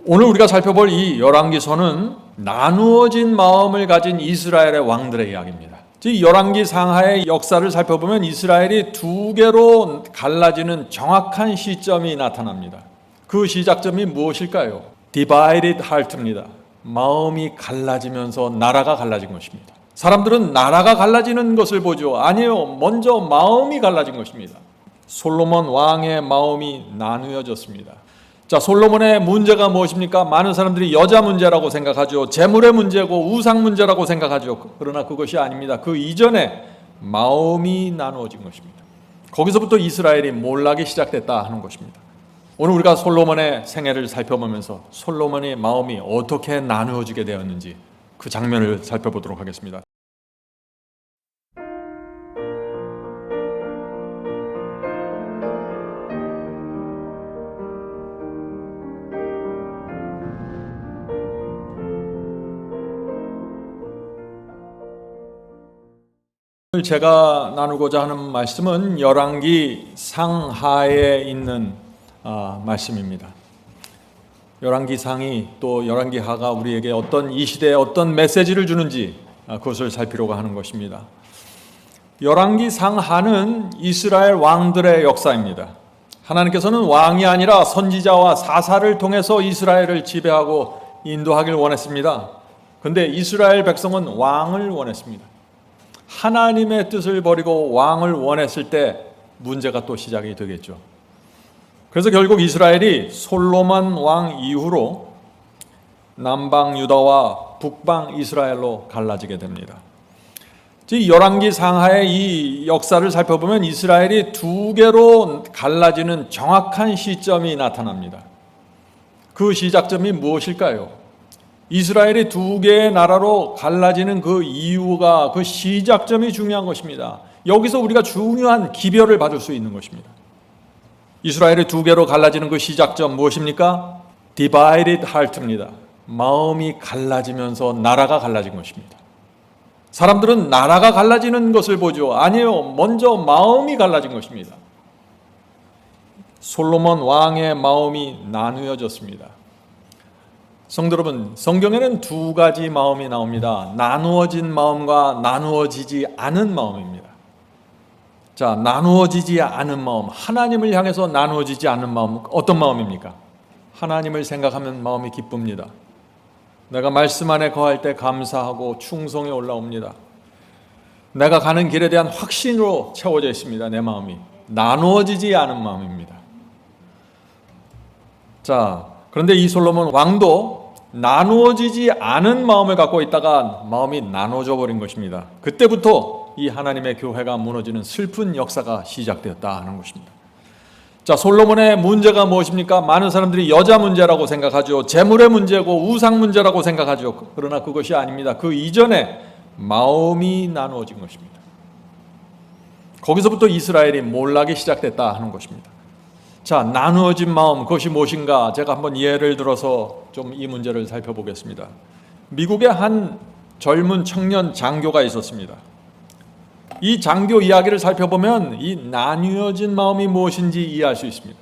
오늘 우리가 살펴볼 이 열왕기서는 나누어진 마음을 가진 이스라엘의 왕들의 이야기입니다. 이 열왕기 상하의 역사를 살펴보면 이스라엘이 두 개로 갈라지는 정확한 시점이 나타납니다. 그 시작점이 무엇일까요? Divided heart입니다. 마음이 갈라지면서 나라가 갈라진 것입니다. 사람들은 나라가 갈라지는 것을 보죠. 아니요, 먼저 마음이 갈라진 것입니다. 솔로몬 왕의 마음이 나누어졌습니다. 자, 솔로몬의 문제가 무엇입니까? 많은 사람들이 여자 문제라고 생각하죠. 재물의 문제고 우상 문제라고 생각하죠. 그러나 그것이 아닙니다. 그 이전에 마음이 나누어진 것입니다. 거기서부터 이스라엘이 몰락이 시작됐다 하는 것입니다. 오늘 우리가 솔로몬의 생애를 살펴보면서 솔로몬의 마음이 어떻게 나누어지게 되었는지 그 장면을 살펴보도록 하겠습니다. 오늘 제가 나누고자 하는 말씀은 열왕기 상하에 있는 말씀입니다. 열왕기 상이 또 열왕기 하가 우리에게 어떤 이 시대에 어떤 메시지를 주는지 그것을 살피려고 하는 것입니다. 열왕기 상하는 이스라엘 왕들의 역사입니다. 하나님께서는 왕이 아니라 선지자와 사사를 통해서 이스라엘을 지배하고 인도하길 원했습니다. 그런데 이스라엘 백성은 왕을 원했습니다. 하나님의 뜻을 버리고 왕을 원했을 때 문제가 또 시작이 되겠죠. 그래서 결국 이스라엘이 솔로몬 왕 이후로 남방 유다와 북방 이스라엘로 갈라지게 됩니다. 열왕기 상하의 이 역사를 살펴보면 이스라엘이 두 개로 갈라지는 정확한 시점이 나타납니다. 그 시작점이 무엇일까요? 이스라엘이 두 개의 나라로 갈라지는 그 이유가, 그 시작점이 중요한 것입니다. 여기서 우리가 중요한 기별을 받을 수 있는 것입니다. 이스라엘이 두 개로 갈라지는 그 시작점 무엇입니까? Divided heart입니다. 마음이 갈라지면서 나라가 갈라진 것입니다. 사람들은 나라가 갈라지는 것을 보죠. 아니요, 먼저 마음이 갈라진 것입니다. 솔로몬 왕의 마음이 나누어졌습니다. 성도 여러분, 성경에는 두 가지 마음이 나옵니다. 나누어진 마음과 나누어지지 않은 마음입니다. 자, 나누어지지 않은 마음, 하나님을 향해서 나누어지지 않은 마음, 어떤 마음입니까? 하나님을 생각하면 마음이 기쁩니다. 내가 말씀 안에 거할 때 감사하고 충성이 올라옵니다. 내가 가는 길에 대한 확신으로 채워져 있습니다. 내 마음이 나누어지지 않은 마음입니다. 자, 그런데 이 솔로몬 왕도 나누어지지 않은 마음을 갖고 있다가 마음이 나눠져 버린 것입니다. 그때부터 이 하나님의 교회가 무너지는 슬픈 역사가 시작되었다 하는 것입니다. 자, 솔로몬의 문제가 무엇입니까? 많은 사람들이 여자 문제라고 생각하죠. 재물의 문제고 우상 문제라고 생각하죠. 그러나 그것이 아닙니다. 그 이전에 마음이 나누어진 것입니다. 거기서부터 이스라엘이 몰락이 시작됐다 하는 것입니다. 자, 나누어진 마음, 그것이 무엇인가? 제가 한번 예를 들어서 좀 이 문제를 살펴보겠습니다. 미국의 한 젊은 청년 장교가 있었습니다. 이 장교 이야기를 살펴보면 이 나뉘어진 마음이 무엇인지 이해할 수 있습니다.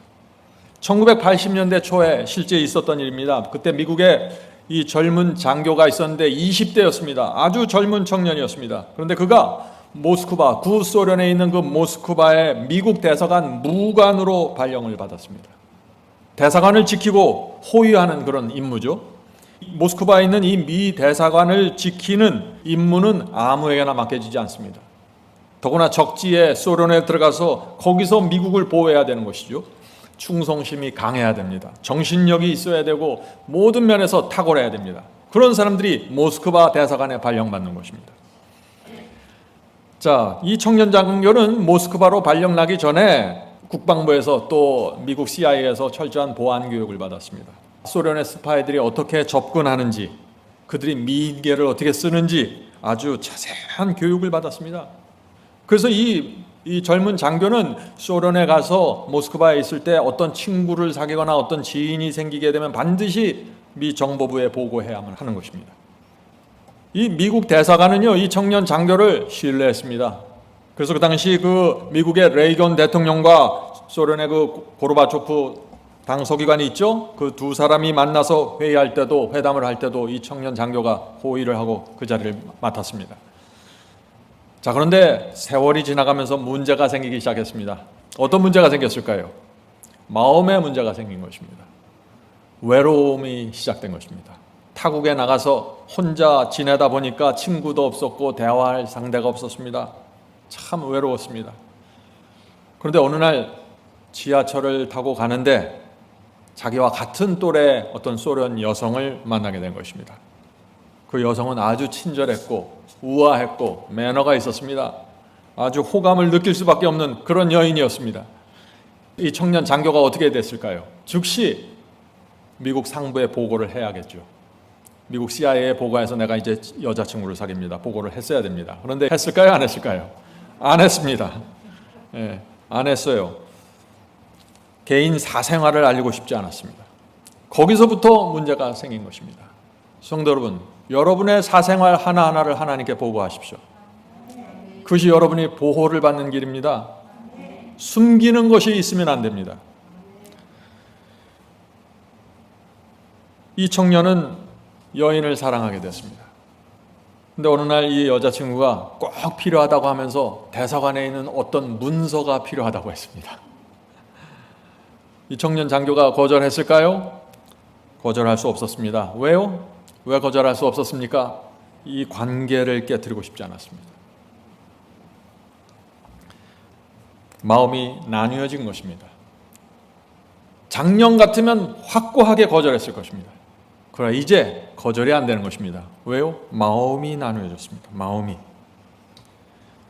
1980년대 초에 실제 있었던 일입니다. 그때 미국에 이 젊은 장교가 있었는데 20대였습니다. 아주 젊은 청년이었습니다. 그런데 그가 모스크바, 구소련에 있는 그 모스크바의 미국 대사관 무관으로 발령을 받았습니다. 대사관을 지키고 호위하는 그런 임무죠. 모스크바에 있는 이 미 대사관을 지키는 임무는 아무에게나 맡겨지지 않습니다. 더구나 적지에 소련에 들어가서 거기서 미국을 보호해야 되는 것이죠. 충성심이 강해야 됩니다. 정신력이 있어야 되고 모든 면에서 탁월해야 됩니다. 그런 사람들이 모스크바 대사관에 발령받는 것입니다. 자, 이 청년 장교는 모스크바로 발령나기 전에 국방부에서 또 미국 CIA에서 철저한 보안 교육을 받았습니다. 소련의 스파이들이 어떻게 접근하는지, 그들이 미인계를 어떻게 쓰는지 아주 자세한 교육을 받았습니다. 그래서 이 젊은 장교는 소련에 가서 모스크바에 있을 때 어떤 친구를 사귀거나 어떤 지인이 생기게 되면 반드시 미 정보부에 보고해야만 하는 것입니다. 이 미국 대사관은요, 이 청년 장교를 신뢰했습니다. 그래서 그 당시 그 미국의 레이건 대통령과 소련의 그 고르바초프 당서기관이 있죠. 그 두 사람이 만나서 회의할 때도, 회담을 할 때도 이 청년 장교가 호의를 하고 그 자리를 맡았습니다. 자, 그런데 세월이 지나가면서 문제가 생기기 시작했습니다. 어떤 문제가 생겼을까요? 마음의 문제가 생긴 것입니다. 외로움이 시작된 것입니다. 타국에 나가서 혼자 지내다 보니까 친구도 없었고 대화할 상대가 없었습니다. 참 외로웠습니다. 그런데 어느 날 지하철을 타고 가는데 자기와 같은 또래 어떤 소련 여성을 만나게 된 것입니다. 그 여성은 아주 친절했고 우아했고 매너가 있었습니다. 아주 호감을 느낄 수밖에 없는 그런 여인이었습니다. 이 청년 장교가 어떻게 됐을까요? 즉시 미국 상부에 보고를 해야겠죠. 미국 CIA에 보고해서 내가 이제 여자친구를 사귀입니다. 보고를 했어야 됩니다. 그런데 했을까요? 안 했을까요? 안 했습니다. 예, 안 했어요. 개인 사생활을 알리고 싶지 않았습니다. 거기서부터 문제가 생긴 것입니다. 성도 여러분, 여러분의 사생활 하나하나를 하나님께 보고하십시오. 그것이 여러분이 보호를 받는 길입니다. 숨기는 것이 있으면 안 됩니다. 이 청년은 여인을 사랑하게 됐습니다. 근데 어느 날 이 여자친구가 꼭 필요하다고 하면서 대사관에 있는 어떤 문서가 필요하다고 했습니다. 이 청년 장교가 거절했을까요? 거절할 수 없었습니다. 왜요? 왜 거절할 수 없었습니까? 이 관계를 깨뜨리고 싶지 않았습니다. 마음이 나뉘어진 것입니다. 작년 같으면 확고하게 거절했을 것입니다. 그러나 이제 거절이 안 되는 것입니다. 왜요? 마음이 나누어졌습니다.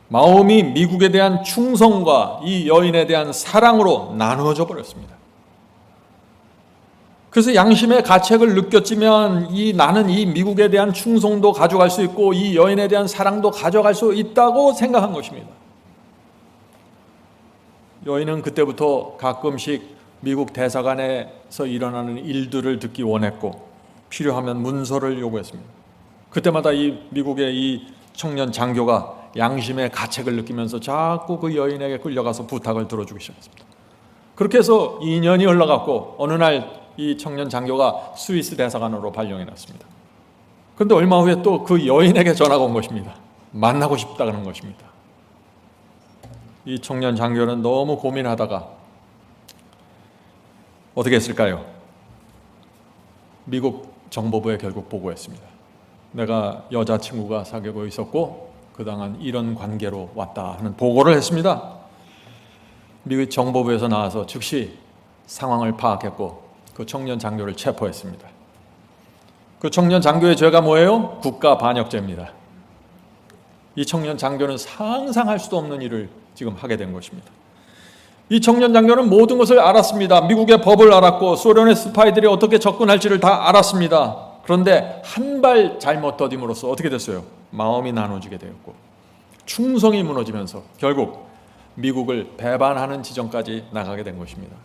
마음이 미국에 대한 충성과 이 여인에 대한 사랑으로 나누어져 버렸습니다. 그래서 양심의 가책을 느꼈지만 나는 이 미국에 대한 충성도 가져갈 수 있고 이 여인에 대한 사랑도 가져갈 수 있다고 생각한 것입니다. 여인은 그때부터 가끔씩 미국 대사관에서 일어나는 일들을 듣기 원했고 필요하면 문서를 요구했습니다. 그때마다 이 미국의 이 청년 장교가 양심의 가책을 느끼면서 자꾸 그 여인에게 끌려가서 부탁을 들어주기 시작했습니다. 그렇게 해서 2년이 흘러갔고 어느 날 이 청년 장교가 스위스 대사관으로 발령이 났습니다. 그런데 얼마 후에 또 그 여인에게 전화가 온 것입니다. 만나고 싶다는 것입니다. 이 청년 장교는 너무 고민하다가 어떻게 했을까요? 미국 정보부에 결국 보고했습니다. 내가 여자친구가 사귀고 있었고 그동안 이런 관계로 왔다 하는 보고를 했습니다. 미국 정보부에서 나와서 즉시 상황을 파악했고 그 청년 장교를 체포했습니다. 그 청년 장교의 죄가 뭐예요? 국가 반역죄입니다. 이 청년 장교는 상상할 수도 없는 일을 지금 하게 된 것입니다. 이 청년 장교는 모든 것을 알았습니다. 미국의 법을 알았고 소련의 스파이들이 어떻게 접근할지를 다 알았습니다. 그런데 한 발 잘못 더딤으로써 어떻게 됐어요? 마음이 나눠지게 되었고 충성이 무너지면서 결국 미국을 배반하는 지점까지 나가게 된 것입니다.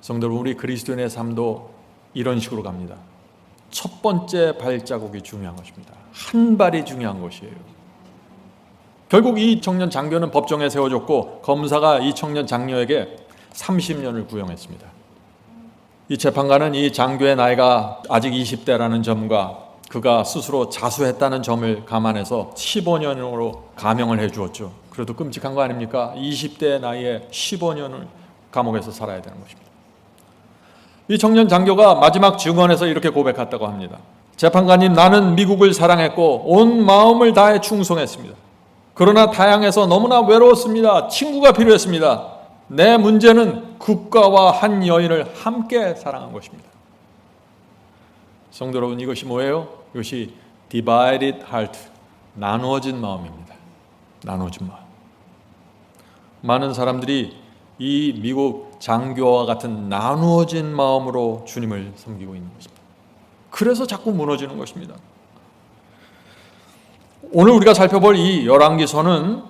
성도 여러분, 우리 그리스도인의 삶도 이런 식으로 갑니다. 첫 번째 발자국이 중요한 것입니다. 한 발이 중요한 것이에요. 결국 이 청년 장교는 법정에 세워졌고 검사가 이 청년 장녀에게 30년을 구형했습니다. 이 재판관은 이 장교의 나이가 아직 20대라는 점과 그가 스스로 자수했다는 점을 감안해서 15년으로 감형을 해주었죠. 그래도 끔찍한 거 아닙니까? 20대 나이에 15년을 감옥에서 살아야 되는 것입니다. 이 청년 장교가 마지막 증언에서 이렇게 고백했다고 합니다. 재판관님, 나는 미국을 사랑했고 온 마음을 다해 충성했습니다. 그러나 다양해서 너무나 외로웠습니다. 친구가 필요했습니다. 내 문제는 국가와 한 여인을 함께 사랑한 것입니다. 성도 여러분, 이것이 뭐예요? 이것이 divided heart, 나누어진 마음입니다. 나누어진 마음. 많은 사람들이 이 미국 장교와 같은 나누어진 마음으로 주님을 섬기고 있는 것입니다. 그래서 자꾸 무너지는 것입니다. 오늘 우리가 살펴볼 이 열왕기서는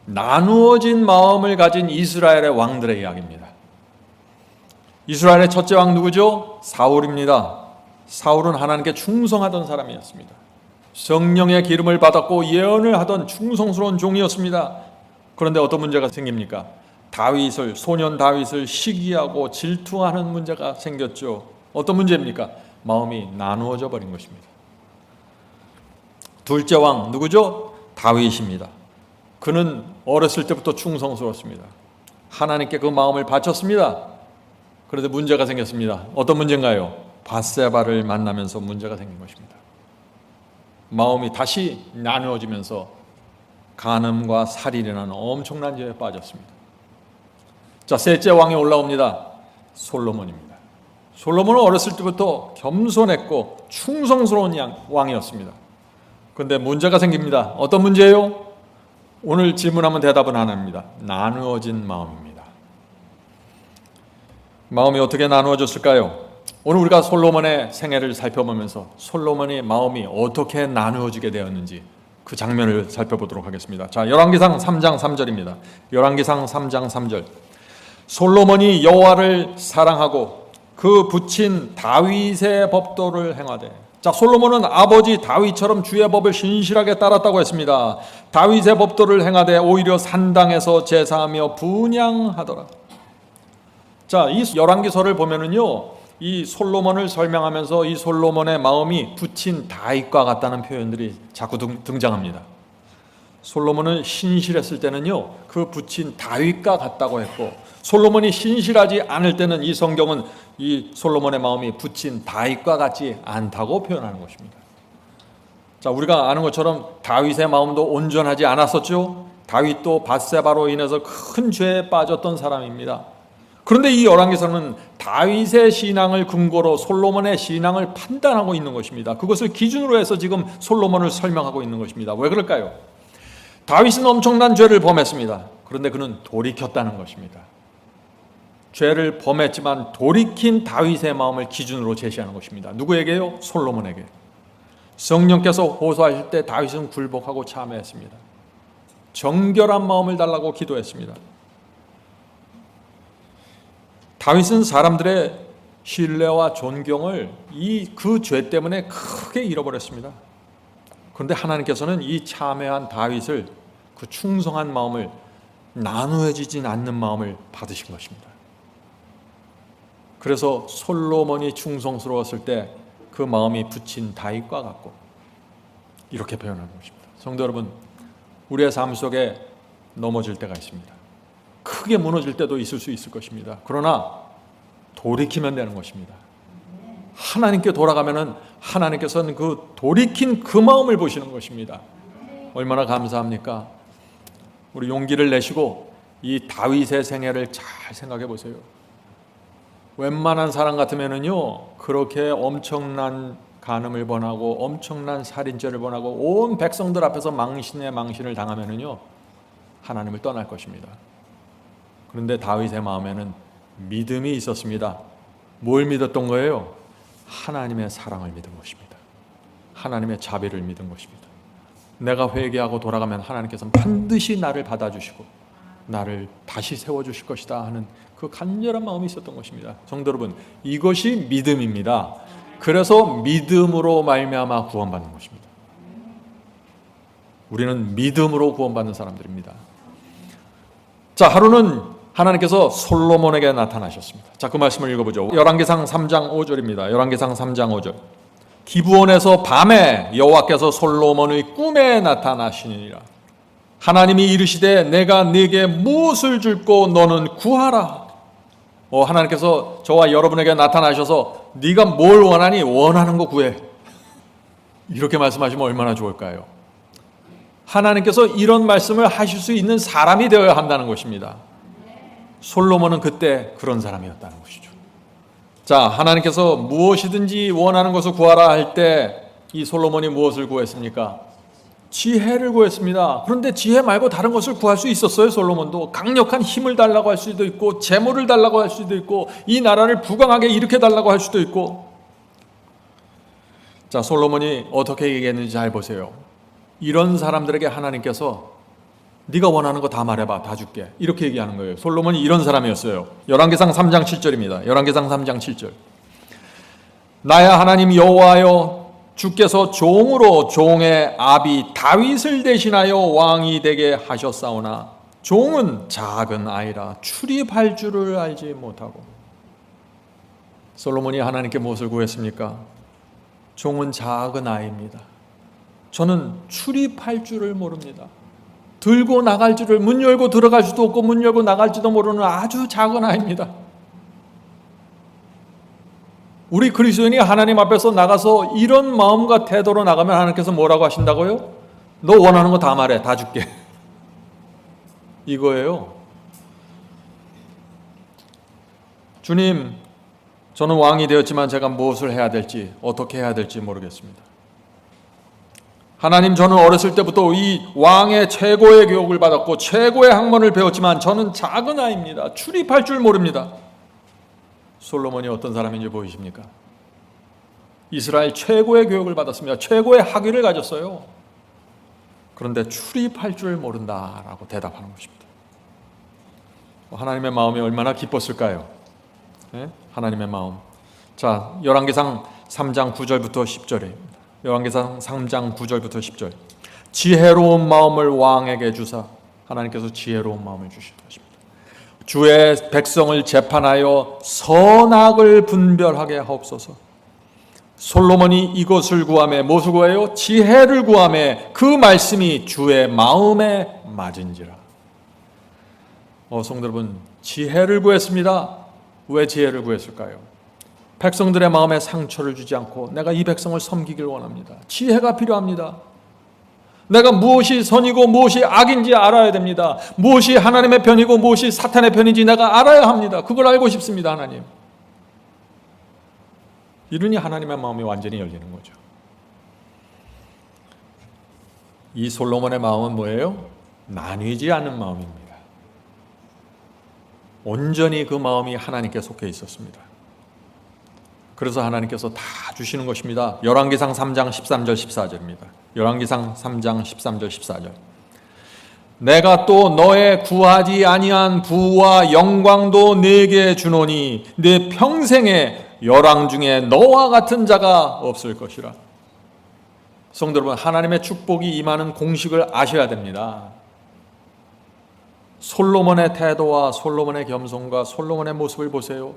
나누어진 마음을 가진 이스라엘의 왕들의 이야기입니다. 이스라엘의 첫째 왕 누구죠? 사울입니다. 사울은 하나님께 충성하던 사람이었습니다. 성령의 기름을 받았고 예언을 하던 충성스러운 종이었습니다. 그런데 어떤 문제가 생깁니까? 다윗을, 소년 다윗을 시기하고 질투하는 문제가 생겼죠. 어떤 문제입니까? 마음이 나누어져 버린 것입니다. 둘째 왕 누구죠? 다윗입니다. 그는 어렸을 때부터 충성스러웠습니다. 하나님께 그 마음을 바쳤습니다. 그런데 문제가 생겼습니다. 어떤 문제인가요? 밧세바를 만나면서 문제가 생긴 것입니다. 마음이 다시 나누어지면서 간음과 살인이라는 엄청난 죄에 빠졌습니다. 자, 셋째 왕이 올라옵니다. 솔로몬입니다. 솔로몬은 어렸을 때부터 겸손했고 충성스러운 왕이었습니다. 그런데 문제가 생깁니다. 어떤 문제예요? 오늘 질문하면 대답은 하나입니다. 나누어진 마음입니다. 마음이 어떻게 나누어졌을까요? 오늘 우리가 솔로몬의 생애를 살펴보면서 솔로몬의 마음이 어떻게 나누어지게 되었는지 그 장면을 살펴보도록 하겠습니다. 자, 열왕기상 3장 3절입니다. 열왕기상 3장 3절. 솔로몬이 여호와를 사랑하고 그 붙인 다윗의 법도를 행하되. 자, 솔로몬은 아버지 다윗처럼 주의 법을 신실하게 따랐다고 했습니다. 다윗의 법도를 행하되 오히려 산당에서 제사하며 분향하더라. 자, 이 열왕기서를 보면은요, 이 솔로몬을 설명하면서 이 솔로몬의 마음이 붙인 다윗과 같다는 표현들이 자꾸 등장합니다. 솔로몬은 신실했을 때는요, 그 붙인 다윗과 같다고 했고, 솔로몬이 신실하지 않을 때는 이 성경은 이 솔로몬의 마음이 붙인 다윗과 같지 않다고 표현하는 것입니다. 자, 우리가 아는 것처럼 다윗의 마음도 온전하지 않았었죠. 다윗도 밧세바로 인해서 큰 죄에 빠졌던 사람입니다. 그런데 이 열왕기서는 다윗의 신앙을 근거로 솔로몬의 신앙을 판단하고 있는 것입니다. 그것을 기준으로 해서 지금 솔로몬을 설명하고 있는 것입니다. 왜 그럴까요? 다윗은 엄청난 죄를 범했습니다. 그런데 그는 돌이켰다는 것입니다. 죄를 범했지만 돌이킨 다윗의 마음을 기준으로 제시하는 것입니다. 누구에게요? 솔로몬에게. 성령께서 호소하실 때 다윗은 굴복하고 참회했습니다. 정결한 마음을 달라고 기도했습니다. 다윗은 사람들의 신뢰와 존경을 그 죄 때문에 크게 잃어버렸습니다. 그런데 하나님께서는 이 참회한 다윗을, 그 충성한 마음을, 나누어지진 않는 마음을 받으신 것입니다. 그래서 솔로몬이 충성스러웠을 때 그 마음이 붙인 다윗과 같고, 이렇게 표현하는 것입니다. 성도 여러분, 우리의 삶 속에 넘어질 때가 있습니다. 크게 무너질 때도 있을 수 있을 것입니다. 그러나 돌이키면 되는 것입니다. 하나님께 돌아가면은 하나님께서는 그 돌이킨 그 마음을 보시는 것입니다. 얼마나 감사합니까? 우리 용기를 내시고 이 다윗의 생애를 잘 생각해 보세요. 웬만한 사람 같으면은요, 그렇게 엄청난 간음을 범하고 엄청난 살인죄를 범하고 온 백성들 앞에서 망신에 망신을 당하면은요, 하나님을 떠날 것입니다. 그런데 다윗의 마음에는 믿음이 있었습니다. 뭘 믿었던 거예요? 하나님의 사랑을 믿은 것입니다. 하나님의 자비를 믿은 것입니다. 내가 회개하고 돌아가면 하나님께서는 반드시 나를 받아주시고 나를 다시 세워주실 것이다 하는 그 간절한 마음이 있었던 것입니다. 성도 여러분, 이것이 믿음입니다. 그래서 믿음으로 말미암아 구원받는 것입니다. 우리는 믿음으로 구원받는 사람들입니다. 자, 하루는 하나님께서 솔로몬에게 나타나셨습니다. 자, 그 말씀을 읽어보죠. 열왕기상 3장 5절입니다. 열왕기상 3장 5절. 기브온에서 밤에 여호와께서 솔로몬의 꿈에 나타나시니라. 하나님이 이르시되 내가 네게 무엇을 줄고 너는 구하라. 하나님께서 저와 여러분에게 나타나셔서 네가 뭘 원하니 원하는 거 구해. 이렇게 말씀하시면 얼마나 좋을까요? 하나님께서 이런 말씀을 하실 수 있는 사람이 되어야 한다는 것입니다. 솔로몬은 그때 그런 사람이었다는 것이죠. 자, 하나님께서 무엇이든지 원하는 것을 구하라 할 때 이 솔로몬이 무엇을 구했습니까? 지혜를 구했습니다. 그런데 지혜 말고 다른 것을 구할 수 있었어요. 솔로몬도 강력한 힘을 달라고 할 수도 있고, 재물을 달라고 할 수도 있고, 이 나라를 부강하게 일으켜 달라고 할 수도 있고. 자, 솔로몬이 어떻게 얘기했는지 잘 보세요. 이런 사람들에게 하나님께서 네가 원하는 거 다 말해봐, 다 줄게, 이렇게 얘기하는 거예요. 솔로몬이 이런 사람이었어요. 열왕기상 3장 7절입니다. 열왕기상 3장 7절. 나야 하나님 여호와여, 주께서 종으로 종의 아비 다윗을 대신하여 왕이 되게 하셨사오나 종은 작은 아이라 출입할 줄을 알지 못하고. 솔로몬이 하나님께 무엇을 구했습니까? 종은 작은 아이입니다. 저는 출입할 줄을 모릅니다. 들고 나갈 줄을, 문 열고 들어갈 수도 없고 문 열고 나갈지도 모르는 아주 작은 아이입니다. 우리 그리스도인이 하나님 앞에서 나가서 이런 마음과 태도로 나가면 하나님께서 뭐라고 하신다고요? 너 원하는 거 다 말해, 다 줄게. 이거예요. 주님, 저는 왕이 되었지만 제가 무엇을 해야 될지, 어떻게 해야 될지 모르겠습니다. 하나님, 저는 어렸을 때부터 이 왕의 최고의 교육을 받았고 최고의 학問을 배웠지만 저는 작은 아이입니다. 출입할 줄 모릅니다. 솔로몬이 어떤 사람인지 보이십니까? 이스라엘 최고의 교육을 받았습니다. 최고의 학위를 가졌어요. 그런데 출입할 줄 모른다라고 대답하는 것입니다. 하나님의 마음이 얼마나 기뻤을까요? 네? 하나님의 마음. 자, 열왕기상 3장 9절부터 10절입니다. 열왕기상 3장 9절부터 10절. 지혜로운 마음을 왕에게 주사, 하나님께서 지혜로운 마음을 주실 것입니다. 주의 백성을 재판하여 선악을 분별하게 하옵소서. 솔로몬이 이것을 구하매, 무엇을 구해요? 지혜를 구하매 그 말씀이 주의 마음에 맞은지라. 성도 여러분, 지혜를 구했습니다. 왜 지혜를 구했을까요? 백성들의 마음에 상처를 주지 않고 내가 이 백성을 섬기길 원합니다. 지혜가 필요합니다. 내가 무엇이 선이고 무엇이 악인지 알아야 됩니다. 무엇이 하나님의 편이고 무엇이 사탄의 편인지 내가 알아야 합니다. 그걸 알고 싶습니다. 하나님. 이러니 하나님의 마음이 완전히 열리는 거죠. 이 솔로몬의 마음은 뭐예요? 나뉘지 않는 마음입니다. 온전히 그 마음이 하나님께 속해 있었습니다. 그래서 하나님께서 다 주시는 것입니다. 열왕기상 3장 13절 14절입니다. 열왕기상 3장 13절 14절. 내가 또 너의 구하지 아니한 부와 영광도 네게 주노니 네 평생에 열왕 중에 너와 같은 자가 없을 것이라. 성도 여러분, 하나님의 축복이 임하는 공식을 아셔야 됩니다. 솔로몬의 태도와 솔로몬의 겸손과 솔로몬의 모습을 보세요.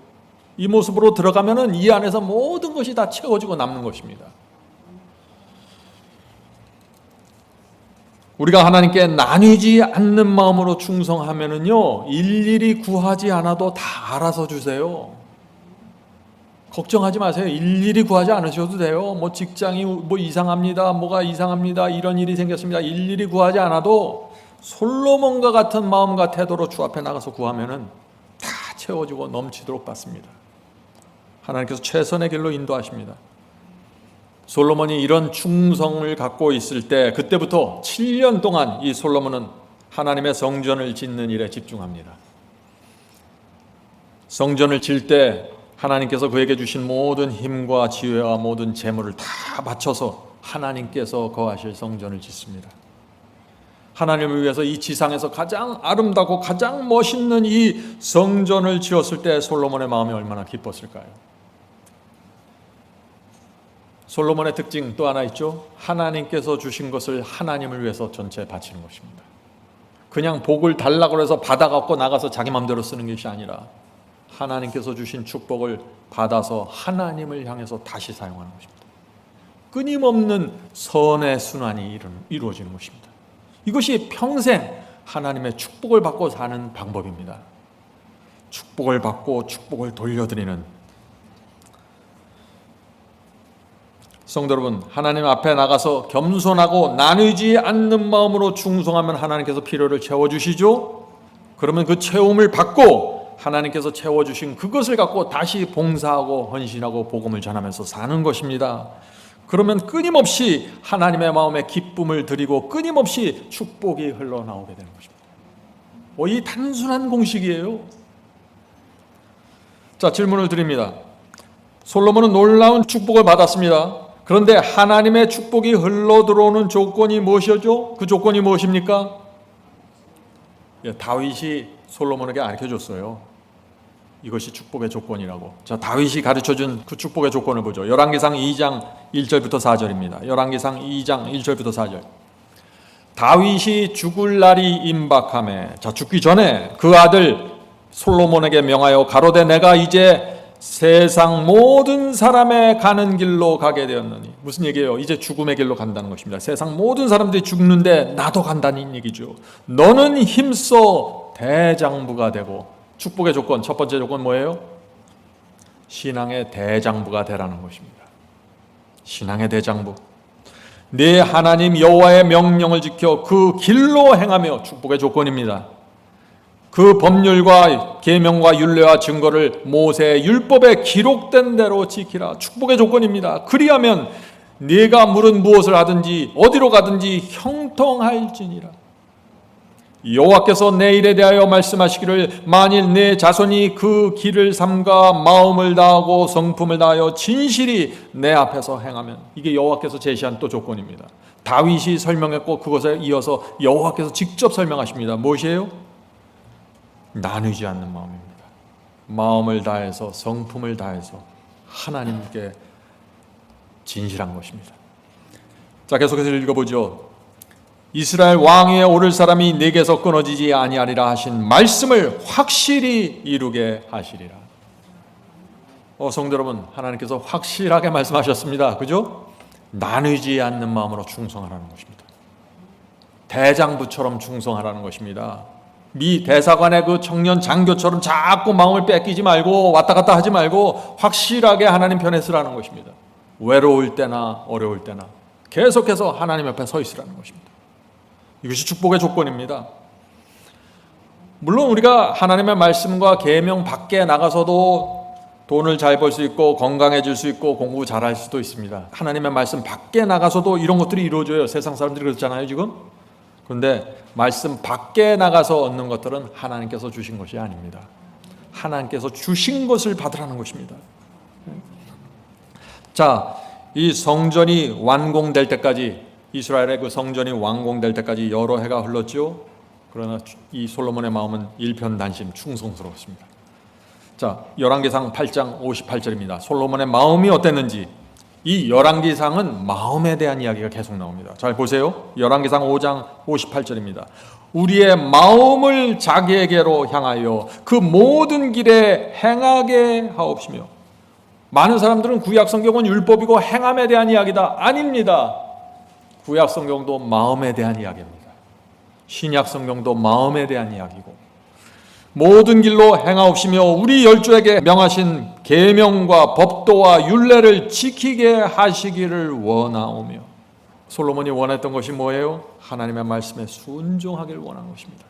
이 모습으로 들어가면은 이 안에서 모든 것이 다 채워지고 남는 것입니다. 우리가 하나님께 나뉘지 않는 마음으로 충성하면은요, 일일이 구하지 않아도 다 알아서 주세요. 걱정하지 마세요. 일일이 구하지 않으셔도 돼요. 뭐 직장이 뭐 이상합니다. 뭐가 이상합니다. 이런 일이 생겼습니다. 일일이 구하지 않아도 솔로몬과 같은 마음과 태도로 주 앞에 나가서 구하면은 다 채워지고 넘치도록 받습니다. 하나님께서 최선의 길로 인도하십니다. 솔로몬이 이런 충성을 갖고 있을 때 그때부터 7년 동안 이 솔로몬은 하나님의 성전을 짓는 일에 집중합니다. 성전을 질 때 하나님께서 그에게 주신 모든 힘과 지혜와 모든 재물을 다 바쳐서 하나님께서 거하실 성전을 짓습니다. 하나님을 위해서 이 지상에서 가장 아름답고 가장 멋있는 이 성전을 지었을 때 솔로몬의 마음이 얼마나 기뻤을까요? 솔로몬의 특징 또 하나 있죠. 하나님께서 주신 것을 하나님을 위해서 전체 바치는 것입니다. 그냥 복을 달라고 해서 받아갖고 나가서 자기 마음대로 쓰는 것이 아니라 하나님께서 주신 축복을 받아서 하나님을 향해서 다시 사용하는 것입니다. 끊임없는 선의 순환이 이루어지는 것입니다. 이것이 평생 하나님의 축복을 받고 사는 방법입니다. 축복을 받고 축복을 돌려드리는. 성도 여러분, 하나님 앞에 나가서 겸손하고 나누지 않는 마음으로 충성하면 하나님께서 필요를 채워주시죠. 그러면 그 채움을 받고 하나님께서 채워주신 그것을 갖고 다시 봉사하고 헌신하고 복음을 전하면서 사는 것입니다. 그러면 끊임없이 하나님의 마음에 기쁨을 드리고 끊임없이 축복이 흘러나오게 되는 것입니다. 이 단순한 공식이에요. 자, 질문을 드립니다. 솔로몬은 놀라운 축복을 받았습니다. 그런데 하나님의 축복이 흘러들어오는 조건이 무엇이었죠? 그 조건이 무엇입니까? 다윗이 솔로몬에게 가르쳐줬어요. 이것이 축복의 조건이라고. 자, 다윗이 가르쳐준 그 축복의 조건을 보죠. 열왕기상 2장 1절부터 4절입니다. 열왕기상 2장 1절부터 4절. 다윗이 죽을 날이 임박하매, 자, 죽기 전에 그 아들 솔로몬에게 명하여 가로되 내가 이제 세상 모든 사람의 가는 길로 가게 되었느니. 무슨 얘기예요? 이제 죽음의 길로 간다는 것입니다. 세상 모든 사람들이 죽는데 나도 간다는 얘기죠. 너는 힘써 대장부가 되고. 축복의 조건, 첫 번째 조건 뭐예요? 신앙의 대장부가 되라는 것입니다. 신앙의 대장부. 네 하나님 여호와의 명령을 지켜 그 길로 행하며. 축복의 조건입니다. 그 법률과 계명과 율례와 증거를 모세의 율법에 기록된 대로 지키라. 축복의 조건입니다. 그리하면 네가 물은 무엇을 하든지 어디로 가든지 형통할지니라. 여호와께서 내 일에 대하여 말씀하시기를 만일 내 자손이 그 길을 삼가 마음을 다하고 성품을 다하여 진실이 내 앞에서 행하면. 이게 여호와께서 제시한 또 조건입니다. 다윗이 설명했고 그것에 이어서 여호와께서 직접 설명하십니다. 무엇이에요? 나누지 않는 마음입니다. 마음을 다해서 성품을 다해서 하나님께 진실한 것입니다. 자, 계속해서 읽어보죠. 이스라엘 왕위에 오를 사람이 내게서 끊어지지 아니하리라 하신 말씀을 확실히 이루게 하시리라. 성도 여러분, 하나님께서 확실하게 말씀하셨습니다. 그죠? 나누지 않는 마음으로 충성하라는 것입니다. 대장부처럼 충성하라는 것입니다. 미 대사관의 그 청년 장교처럼 자꾸 마음을 뺏기지 말고 왔다 갔다 하지 말고 확실하게 하나님 편에 서라는 것입니다. 외로울 때나 어려울 때나 계속해서 하나님 옆에 서 있으라는 것입니다. 이것이 축복의 조건입니다. 물론 우리가 하나님의 말씀과 계명 밖에 나가서도 돈을 잘 벌 수 있고 건강해질 수 있고 공부 잘할 수도 있습니다. 하나님의 말씀 밖에 나가서도 이런 것들이 이루어져요. 세상 사람들이 그렇잖아요 지금. 그런데 말씀 밖에 나가서 얻는 것들은 하나님께서 주신 것이 아닙니다. 하나님께서 주신 것을 받으라는 것입니다. 자, 이 성전이 완공될 때까지, 이스라엘의 그 성전이 완공될 때까지 여러 해가 흘렀죠. 그러나 이 솔로몬의 마음은 일편단심 충성스러웠습니다. 자, 열왕기상 8장 58절입니다. 솔로몬의 마음이 어땠는지. 이 열왕기상은 마음에 대한 이야기가 계속 나옵니다. 잘 보세요. 열왕기상 5장 58절입니다. 우리의 마음을 자기에게로 향하여 그 모든 길에 행하게 하옵시며. 많은 사람들은 구약성경은 율법이고 행함에 대한 이야기다. 아닙니다. 구약성경도 마음에 대한 이야기입니다. 신약성경도 마음에 대한 이야기고, 모든 길로 행하옵시며 우리 열조에게 명하신 계명과 법도와 율례를 지키게 하시기를 원하오며. 솔로몬이 원했던 것이 뭐예요? 하나님의 말씀에 순종하길 원한 것입니다.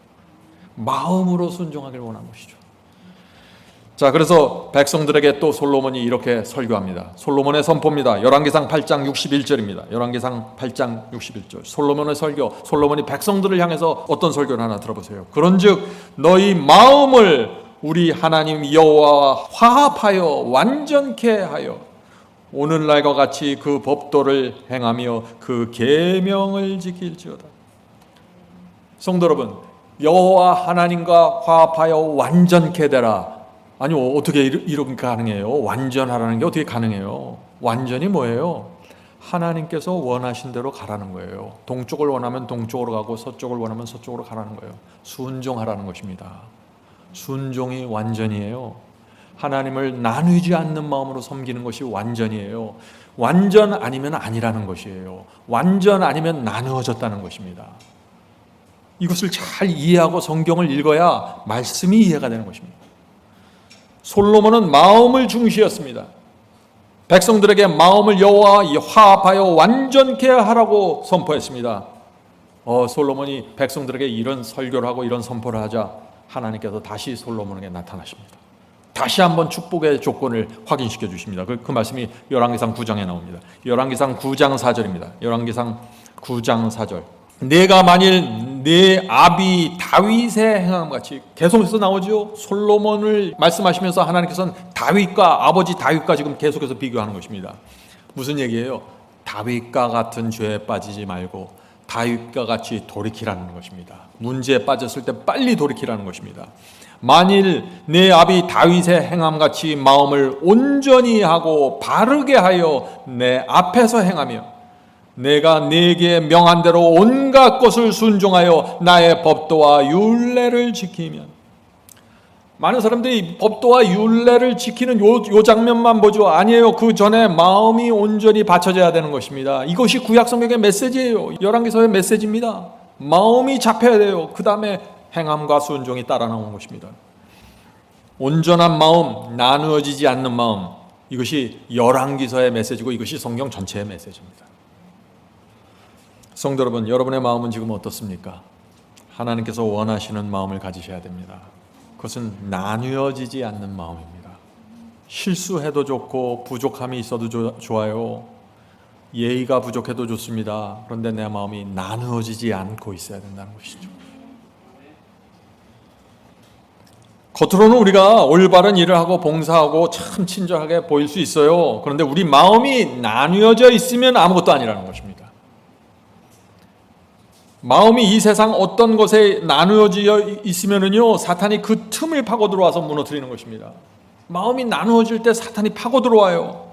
마음으로 순종하길 원한 것이죠. 자, 그래서 백성들에게 또 솔로몬이 이렇게 설교합니다. 솔로몬의 선포입니다. 열왕기상 8장 61절입니다. 열왕기상 8장 61절. 솔로몬의 설교. 솔로몬이 백성들을 향해서 어떤 설교를 하나 들어보세요. 그런즉 너희 마음을 우리 하나님 여호와와 화합하여 완전케 하여 오늘날과 같이 그 법도를 행하며 그 계명을 지킬지어다. 성도 여러분, 여호와 하나님과 화합하여 완전케 되라. 아니, 어떻게 이렇게 가능해요? 완전하라는 게 어떻게 가능해요? 완전이 뭐예요? 하나님께서 원하신 대로 가라는 거예요. 동쪽을 원하면 동쪽으로 가고 서쪽을 원하면 서쪽으로 가라는 거예요. 순종하라는 것입니다. 순종이 완전이에요. 하나님을 나누지 않는 마음으로 섬기는 것이 완전이에요. 완전 아니면 아니라는 것이에요. 완전 아니면 나누어졌다는 것입니다. 이것을 잘 이해하고 성경을 읽어야 말씀이 이해가 되는 것입니다. 솔로몬은 마음을 중시했습니다. 백성들에게 마음을 여호와와 화합하여 완전케 하라고 선포했습니다. 솔로몬이 백성들에게 이런 설교를 하고 이런 선포를 하자 하나님께서 다시 솔로몬에게 나타나십니다. 다시 한번 축복의 조건을 확인시켜 주십니다. 그 말씀이 열왕기상 9장에 나옵니다. 열왕기상 9장 4절입니다. 열왕기상 9장 4절. 내가 만일 내 아비 다윗의 행함같이, 계속해서 나오죠. 솔로몬을 말씀하시면서 하나님께서는 다윗과 아버지 다윗과 지금 계속해서 비교하는 것입니다. 무슨 얘기예요? 다윗과 같은 죄에 빠지지 말고 다윗과 같이 돌이키라는 것입니다. 문제에 빠졌을 때 빨리 돌이키라는 것입니다. 만일 내 아비 다윗의 행함같이 마음을 온전히 하고 바르게 하여 내 앞에서 행하며, 내가 네게 명한 대로 온갖 것을 순종하여 나의 법도와 율례를 지키면. 많은 사람들이 법도와 율례를 지키는 요 장면만 보죠. 아니에요. 그 전에 마음이 온전히 받쳐져야 되는 것입니다. 이것이 구약 성경의 메시지예요. 열왕기서의 메시지입니다. 마음이 잡혀야 돼요. 그 다음에 행함과 순종이 따라 나오는 것입니다. 온전한 마음, 나누어지지 않는 마음, 이것이 열왕기서의 메시지고 이것이 성경 전체의 메시지입니다. 성도 여러분, 여러분의 마음은 지금 어떻습니까? 하나님께서 원하시는 마음을 가지셔야 됩니다. 그것은 나누어지지 않는 마음입니다. 실수해도 좋고 부족함이 있어도 좋아요. 예의가 부족해도 좋습니다. 그런데 내 마음이 나누어지지 않고 있어야 된다는 것이죠. 겉으로는 우리가 올바른 일을 하고 봉사하고 참 친절하게 보일 수 있어요. 그런데 우리 마음이 나누어져 있으면 아무것도 아니라는 것입니다. 마음이 이 세상 어떤 것에 나누어져 있으면은요, 사탄이 그 틈을 파고 들어와서 무너뜨리는 것입니다. 마음이 나누어질 때 사탄이 파고 들어와요.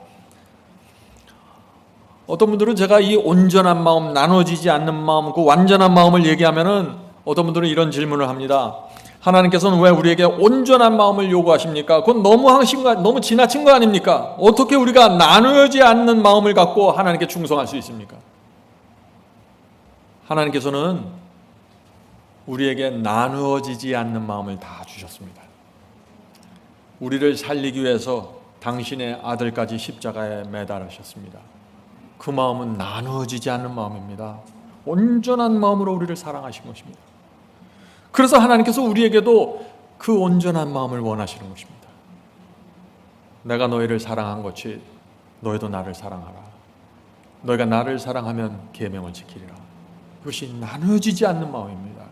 어떤 분들은 제가 이 온전한 마음, 나누어지지 않는 마음, 그 완전한 마음을 얘기하면은 어떤 분들은 이런 질문을 합니다. 하나님께서는 왜 우리에게 온전한 마음을 요구하십니까? 그건 너무 지나친 거 아닙니까? 어떻게 우리가 나누어지지 않는 마음을 갖고 하나님께 충성할 수 있습니까? 하나님께서는 우리에게 나누어지지 않는 마음을 다 주셨습니다. 우리를 살리기 위해서 당신의 아들까지 십자가에 매달으셨습니다. 그 마음은 나누어지지 않는 마음입니다. 온전한 마음으로 우리를 사랑하신 것입니다. 그래서 하나님께서 우리에게도 그 온전한 마음을 원하시는 것입니다. 내가 너희를 사랑한 것이 너희도 나를 사랑하라. 너희가 나를 사랑하면 계명을 지키리라. 그것이 나누어지지 않는 마음입니다.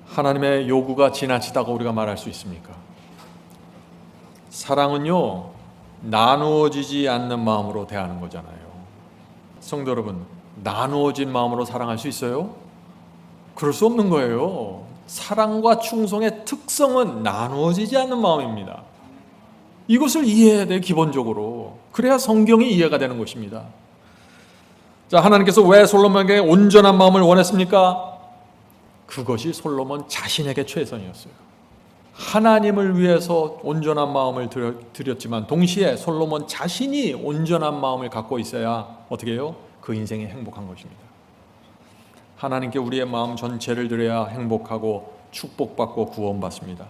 하나님의 요구가 지나치다고 우리가 말할 수 있습니까? 사랑은요, 나누어지지 않는 마음으로 대하는 거잖아요. 성도 여러분, 나누어진 마음으로 사랑할 수 있어요? 그럴 수 없는 거예요. 사랑과 충성의 특성은 나누어지지 않는 마음입니다. 이것을 이해해야 돼요, 기본적으로. 그래야 성경이 이해가 되는 것입니다. 자, 하나님께서 왜 솔로몬에게 온전한 마음을 원했습니까? 그것이 솔로몬 자신에게 최선이었어요. 하나님을 위해서 온전한 마음을 드렸지만 동시에 솔로몬 자신이 온전한 마음을 갖고 있어야 어떻게 해요? 그 인생이 행복한 것입니다. 하나님께 우리의 마음 전체를 드려야 행복하고 축복받고 구원받습니다.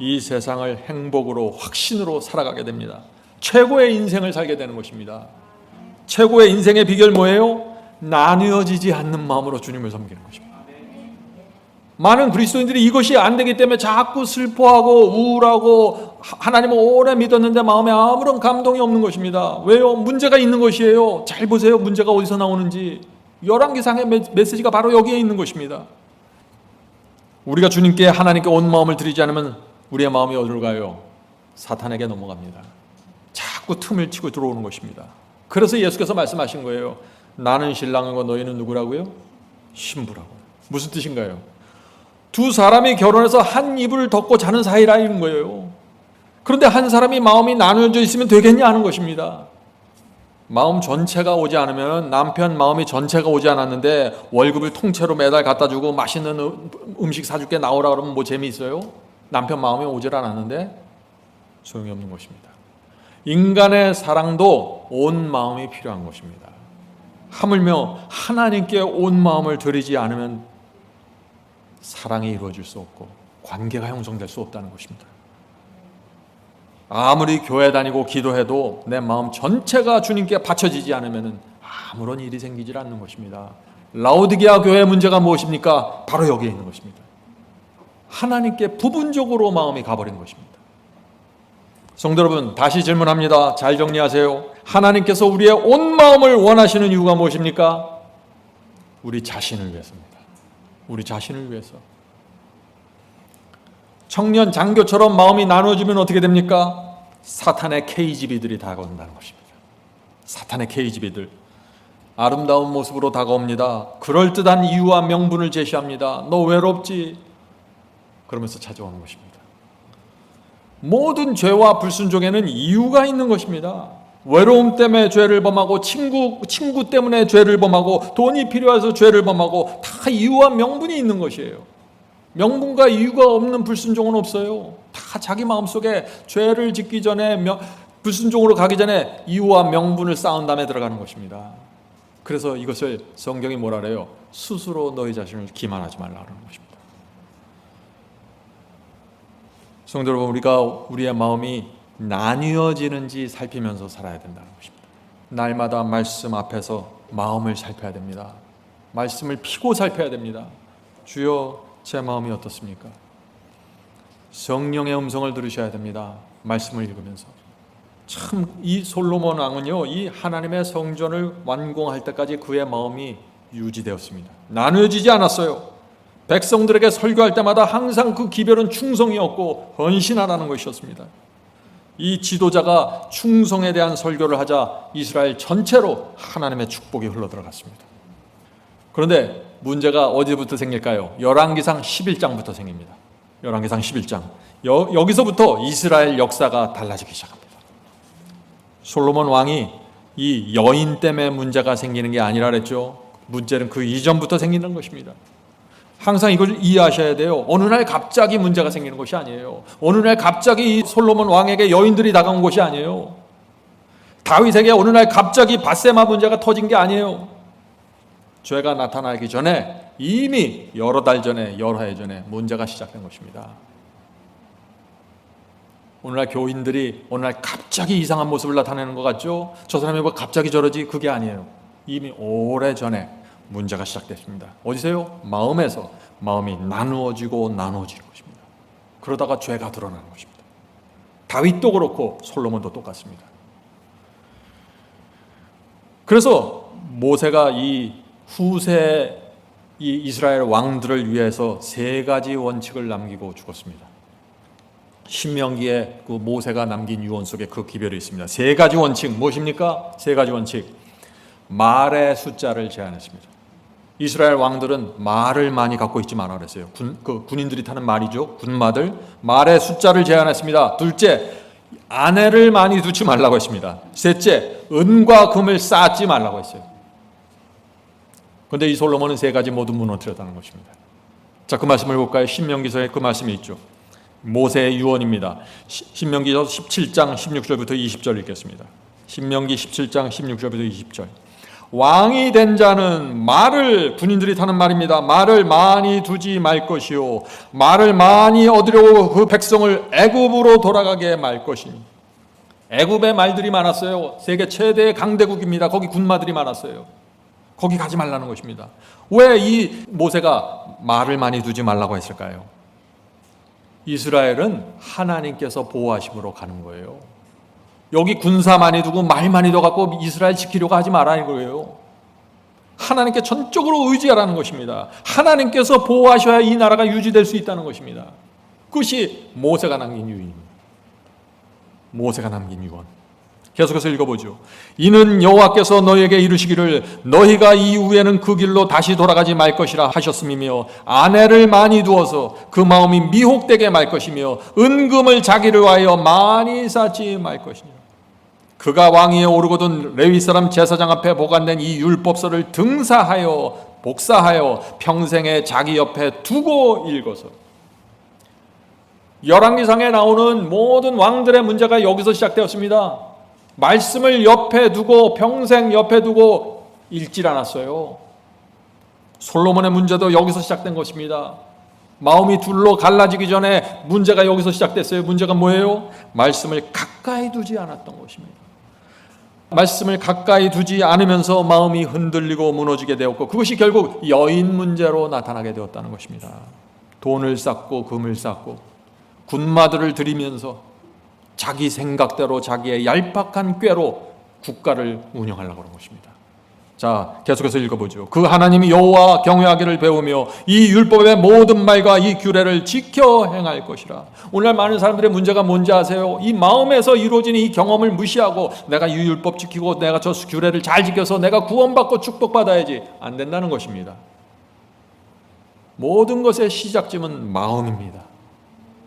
이 세상을 행복으로 확신으로 살아가게 됩니다. 최고의 인생을 살게 되는 것입니다. 최고의 인생의 비결 뭐예요? 나누어지지 않는 마음으로 주님을 섬기는 것입니다. 많은 그리스도인들이 이것이 안 되기 때문에 자꾸 슬퍼하고 우울하고 하나님을 오래 믿었는데 마음에 아무런 감동이 없는 것입니다. 왜요? 문제가 있는 것이에요. 잘 보세요. 문제가 어디서 나오는지. 열왕기상의 메시지가 바로 여기에 있는 것입니다. 우리가 주님께 하나님께 온 마음을 드리지 않으면 우리의 마음이 어디로 가요? 사탄에게 넘어갑니다. 자꾸 틈을 치고 들어오는 것입니다. 그래서 예수께서 말씀하신 거예요. 나는 신랑이고 너희는 누구라고요? 신부라고. 무슨 뜻인가요? 두 사람이 결혼해서 한 이불을 덮고 자는 사이라는 거예요. 그런데 한 사람이 마음이 나누어져 있으면 되겠냐 하는 것입니다. 마음 전체가 오지 않으면, 남편 마음이 전체가 오지 않았는데 월급을 통째로 매달 갖다 주고 맛있는 음식 사줄게 나오라 그러면 뭐 재미있어요? 남편 마음이 오질 않았는데 소용이 없는 것입니다. 인간의 사랑도 온 마음이 필요한 것입니다. 하물며 하나님께 온 마음을 드리지 않으면 사랑이 이루어질 수 없고 관계가 형성될 수 없다는 것입니다. 아무리 교회 다니고 기도해도 내 마음 전체가 주님께 바쳐지지 않으면 아무런 일이 생기질 않는 것입니다. 라오디게아 교회의 문제가 무엇입니까? 바로 여기에 있는 것입니다. 하나님께 부분적으로 마음이 가버린 것입니다. 성도 여러분, 다시 질문합니다. 잘 정리하세요. 하나님께서 우리의 온 마음을 원하시는 이유가 무엇입니까? 우리 자신을 위해서입니다. 우리 자신을 위해서. 청년 장교처럼 마음이 나눠지면 어떻게 됩니까? 사탄의 KGB들이 다가온다는 것입니다. 사탄의 KGB들 아름다운 모습으로 다가옵니다. 그럴듯한 이유와 명분을 제시합니다. 너 외롭지? 그러면서 찾아오는 것입니다. 모든 죄와 불순종에는 이유가 있는 것입니다. 외로움 때문에 죄를 범하고 친구 때문에 죄를 범하고 돈이 필요해서 죄를 범하고 다 이유와 명분이 있는 것이에요. 명분과 이유가 없는 불순종은 없어요. 다 자기 마음속에 죄를 짓기 전에 불순종으로 가기 전에 이유와 명분을 쌓은 다음에 들어가는 것입니다. 그래서 이것을 성경이 뭐라 그래요? 스스로 너희 자신을 기만하지 말라는 것입니다. 성도 여러분, 우리가 우리의 마음이 나뉘어지는지 살피면서 살아야 된다는 것입니다. 날마다 말씀 앞에서 마음을 살펴야 됩니다. 말씀을 피고 살펴야 됩니다. 주여, 제 마음이 어떻습니까? 성령의 음성을 들으셔야 됩니다. 말씀을 읽으면서. 참 이 솔로몬 왕은요, 이 하나님의 성전을 완공할 때까지 그의 마음이 유지되었습니다. 나누어지지 않았어요. 백성들에게 설교할 때마다 항상 그 기별은 충성이었고 헌신하라는 것이었습니다. 이 지도자가 충성에 대한 설교를 하자 이스라엘 전체로 하나님의 축복이 흘러들어갔습니다. 그런데 문제가 어디부터 생길까요? 열왕기상 11장부터 생깁니다. 열왕기상 11장. 여기서부터 이스라엘 역사가 달라지기 시작합니다. 솔로몬 왕이 이 여인 때문에 문제가 생기는 게 아니라 그랬죠. 문제는 그 이전부터 생기는 것입니다. 항상 이걸 이해하셔야 돼요. 어느 날 갑자기 문제가 생기는 것이 아니에요. 어느 날 갑자기 이 솔로몬 왕에게 여인들이 다가온 것이 아니에요. 다윗에게 어느 날 갑자기 밧세마 문제가 터진 게 아니에요. 죄가 나타나기 전에 이미 여러 달 전에, 여러 해 전에 문제가 시작된 것입니다. 오늘날 교인들이 어느 날 갑자기 이상한 모습을 나타내는 것 같죠? 저 사람이 뭐 갑자기 저러지? 그게 아니에요. 이미 오래전에 문제가 시작됐습니다. 어디서요? 마음에서. 마음이 나누어지는 것입니다. 그러다가 죄가 드러나는 것입니다. 다윗도 그렇고 솔로몬도 똑같습니다. 그래서 모세가 이 후세 이 이스라엘 왕들을 위해서 3가지 원칙을 남기고 죽었습니다. 신명기에 그 모세가 남긴 유언 속에 그 기별이 있습니다. 3가지 원칙 무엇입니까? 3가지 원칙. 말의 숫자를 제한했습니다. 이스라엘 왕들은 말을 많이 갖고 있지 말아 그랬어요. 군인들이 타는 말이죠. 군마들. 말의 숫자를 제한했습니다. 둘째, 아내를 많이 두지 말라고 했습니다. 셋째, 은과 금을 쌓지 말라고 했어요. 그런데 이 솔로몬은 3가지 모두 무너뜨렸다는 것입니다. 자, 그 말씀을 볼까요? 신명기서에 그 말씀이 있죠. 모세의 유언입니다. 신명기서 17장 16절부터 20절 읽겠습니다. 신명기 17장 16절부터 20절. 왕이 된 자는 말을, 군인들이 타는 말입니다. 말을 많이 두지 말 것이요, 말을 많이 얻으려고 그 백성을 애굽으로 돌아가게 말 것이니. 애굽에 말들이 많았어요. 세계 최대의 강대국입니다. 거기 군마들이 많았어요. 거기 가지 말라는 것입니다. 왜 이 모세가 말을 많이 두지 말라고 했을까요? 이스라엘은 하나님께서 보호하심으로 가는 거예요. 여기 군사 많이 두고 말 많이 둬갖고 이스라엘 지키려고 하지 말라 이거예요. 하나님께 전적으로 의지하라는 것입니다. 하나님께서 보호하셔야 이 나라가 유지될 수 있다는 것입니다. 그것이 모세가 남긴 유언입니다. 모세가 남긴 유언. 계속해서 읽어보죠. 이는 여호와께서 너희에게 이르시기를 너희가 이후에는 그 길로 다시 돌아가지 말 것이라 하셨음이며, 아내를 많이 두어서 그 마음이 미혹되게 말 것이며, 은금을 자기를 위하여 많이 쌓지 말 것이니라. 그가 왕위에 오르거든 레위 사람 제사장 앞에 보관된 이 율법서를 등사하여 복사하여 평생에 자기 옆에 두고 읽어서. 열왕기상에 나오는 모든 왕들의 문제가 여기서 시작되었습니다. 말씀을 옆에 두고 평생 옆에 두고 읽질 않았어요. 솔로몬의 문제도 여기서 시작된 것입니다. 마음이 둘로 갈라지기 전에 문제가 여기서 시작됐어요. 문제가 뭐예요? 말씀을 가까이 두지 않았던 것입니다. 말씀을 가까이 두지 않으면서 마음이 흔들리고 무너지게 되었고, 그것이 결국 여인 문제로 나타나게 되었다는 것입니다. 돈을 쌓고 금을 쌓고 군마들을 들이면서 자기 생각대로 자기의 얄팍한 꾀로 국가를 운영하려고 하는 것입니다. 자, 계속해서 읽어보죠. 그 하나님이 여호와 경외하기를 배우며 이 율법의 모든 말과 이 규례를 지켜 행할 것이라. 오늘날 많은 사람들의 문제가 뭔지 아세요? 이 마음에서 이루어지는 이 경험을 무시하고 내가 이 율법 지키고 내가 저 규례를 잘 지켜서 내가 구원받고 축복받아야지, 안 된다는 것입니다. 모든 것의 시작점은 마음입니다.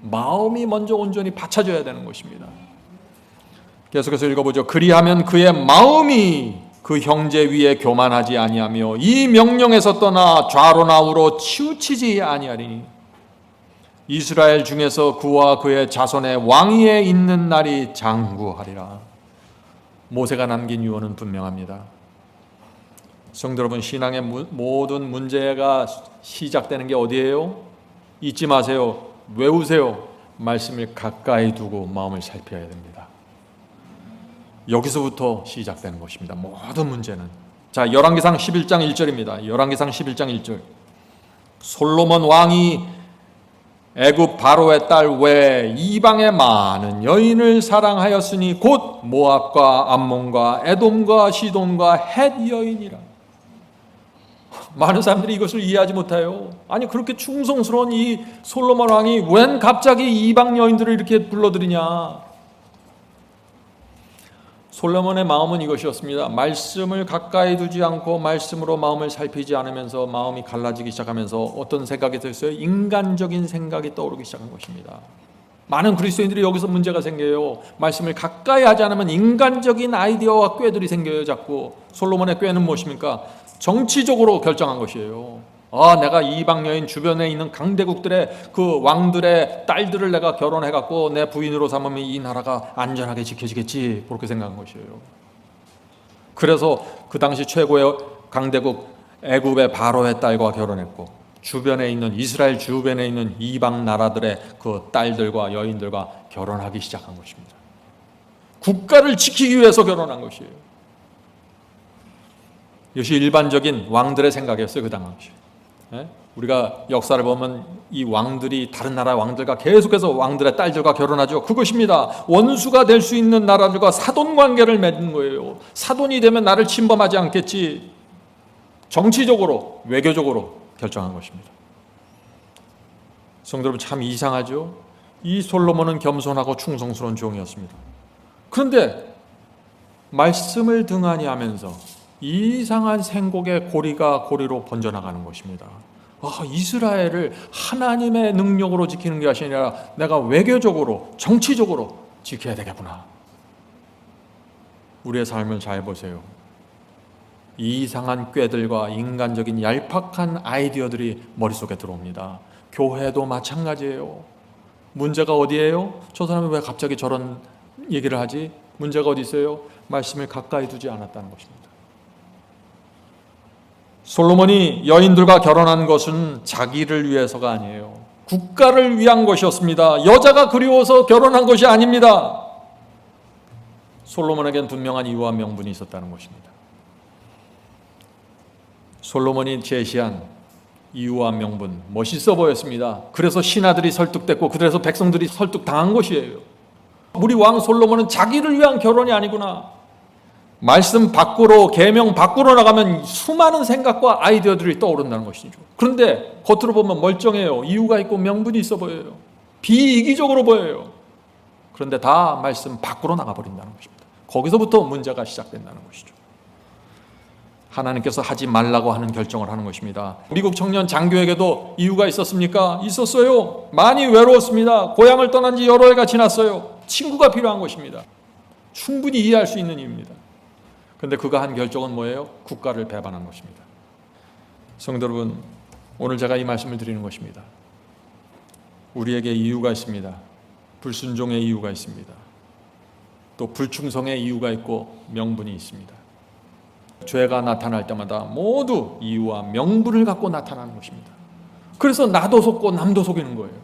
마음이 먼저 온전히 받쳐줘야 되는 것입니다. 계속해서 읽어보죠. 그리하면 그의 마음이 그 형제 위에 교만하지 아니하며 이 명령에서 떠나 좌로나 우로 치우치지 아니하리니 이스라엘 중에서 그와 그의 자손의 왕위에 있는 날이 장구하리라. 모세가 남긴 유언은 분명합니다. 성도 여러분, 신앙의 모든 문제가 시작되는 게 어디예요? 잊지 마세요. 외우세요. 말씀을 가까이 두고 마음을 살펴야 됩니다. 여기서부터 시작되는 것입니다. 모든 문제는. 자, 열왕기상 11장 1절입니다. 열왕기상 11장 1절. 솔로몬 왕이 애굽 바로의 딸 외 이방의 많은 여인을 사랑하였으니 곧 모압과 암몬과 에돔과 시돈과 헷 여인이라. 많은 사람들이 이것을 이해하지 못해요. 아니, 그렇게 충성스러운 이 솔로몬 왕이 웬 갑자기 이방 여인들을 이렇게 불러들이냐. 솔로몬의 마음은 이것이었습니다. 말씀을 가까이 두지 않고 말씀으로 마음을 살피지 않으면서 마음이 갈라지기 시작하면서 어떤 생각이 들었어요? 인간적인 생각이 떠오르기 시작한 것입니다. 많은 그리스도인들이 여기서 문제가 생겨요. 말씀을 가까이 하지 않으면 인간적인 아이디어와 꾀들이 생겨요. 자꾸. 솔로몬의 꾀는 무엇입니까? 정치적으로 결정한 것이에요. 내가 이방 여인 주변에 있는 강대국들의 그 왕들의 딸들을 내가 결혼해갖고 내 부인으로 삼으면 이 나라가 안전하게 지켜지겠지, 그렇게 생각한 것이에요. 그래서 그 당시 최고의 강대국 애굽의 바로의 딸과 결혼했고 주변에 있는 이스라엘 주변에 있는 이방 나라들의 그 딸들과 여인들과 결혼하기 시작한 것입니다. 국가를 지키기 위해서 결혼한 것이에요. 이것이 일반적인 왕들의 생각이었어요. 그 당시. 우리가 역사를 보면 이 왕들이 다른 나라 왕들과 계속해서 왕들의 딸들과 결혼하죠. 그것입니다. 원수가 될 수 있는 나라들과 사돈 관계를 맺는 거예요. 사돈이 되면 나를 침범하지 않겠지. 정치적으로, 외교적으로 결정한 것입니다. 성도 여러분, 참 이상하죠. 이 솔로몬은 겸손하고 충성스러운 종이었습니다. 그런데 말씀을 등한히 하면서 이상한 생곡의 고리가 고리로 번져나가는 것입니다. 이스라엘을 하나님의 능력으로 지키는 것이 아니라 내가 외교적으로, 정치적으로 지켜야 되겠구나. 우리의 삶을 잘 보세요. 이상한 꾀들과 인간적인 얄팍한 아이디어들이 머릿속에 들어옵니다. 교회도 마찬가지예요. 문제가 어디예요? 저 사람이 왜 갑자기 저런 얘기를 하지? 문제가 어디 있어요? 말씀을 가까이 두지 않았다는 것입니다. 솔로몬이 여인들과 결혼한 것은 자기를 위해서가 아니에요. 국가를 위한 것이었습니다. 여자가 그리워서 결혼한 것이 아닙니다. 솔로몬에겐 분명한 이유와 명분이 있었다는 것입니다. 솔로몬이 제시한 이유와 명분, 멋있어 보였습니다. 그래서 신하들이 설득됐고 그래서 백성들이 설득당한 것이에요. 우리 왕 솔로몬은 자기를 위한 결혼이 아니구나. 말씀 밖으로, 계명 밖으로 나가면 수많은 생각과 아이디어들이 떠오른다는 것이죠. 그런데 겉으로 보면 멀쩡해요. 이유가 있고 명분이 있어 보여요. 비이기적으로 보여요. 그런데 다 말씀 밖으로 나가버린다는 것입니다. 거기서부터 문제가 시작된다는 것이죠. 하나님께서 하지 말라고 하는 결정을 하는 것입니다. 미국 청년 장교에게도 이유가 있었습니까? 있었어요. 많이 외로웠습니다. 고향을 떠난 지 여러 해가 지났어요. 친구가 필요한 것입니다. 충분히 이해할 수 있는 이유입니다. 그런데 그가 한 결정은 뭐예요? 국가를 배반한 것입니다. 성도 여러분, 오늘 제가 이 말씀을 드리는 것입니다. 우리에게 이유가 있습니다. 불순종의 이유가 있습니다. 또 불충성의 이유가 있고 명분이 있습니다. 죄가 나타날 때마다 모두 이유와 명분을 갖고 나타나는 것입니다. 그래서 나도 속고 남도 속이는 거예요.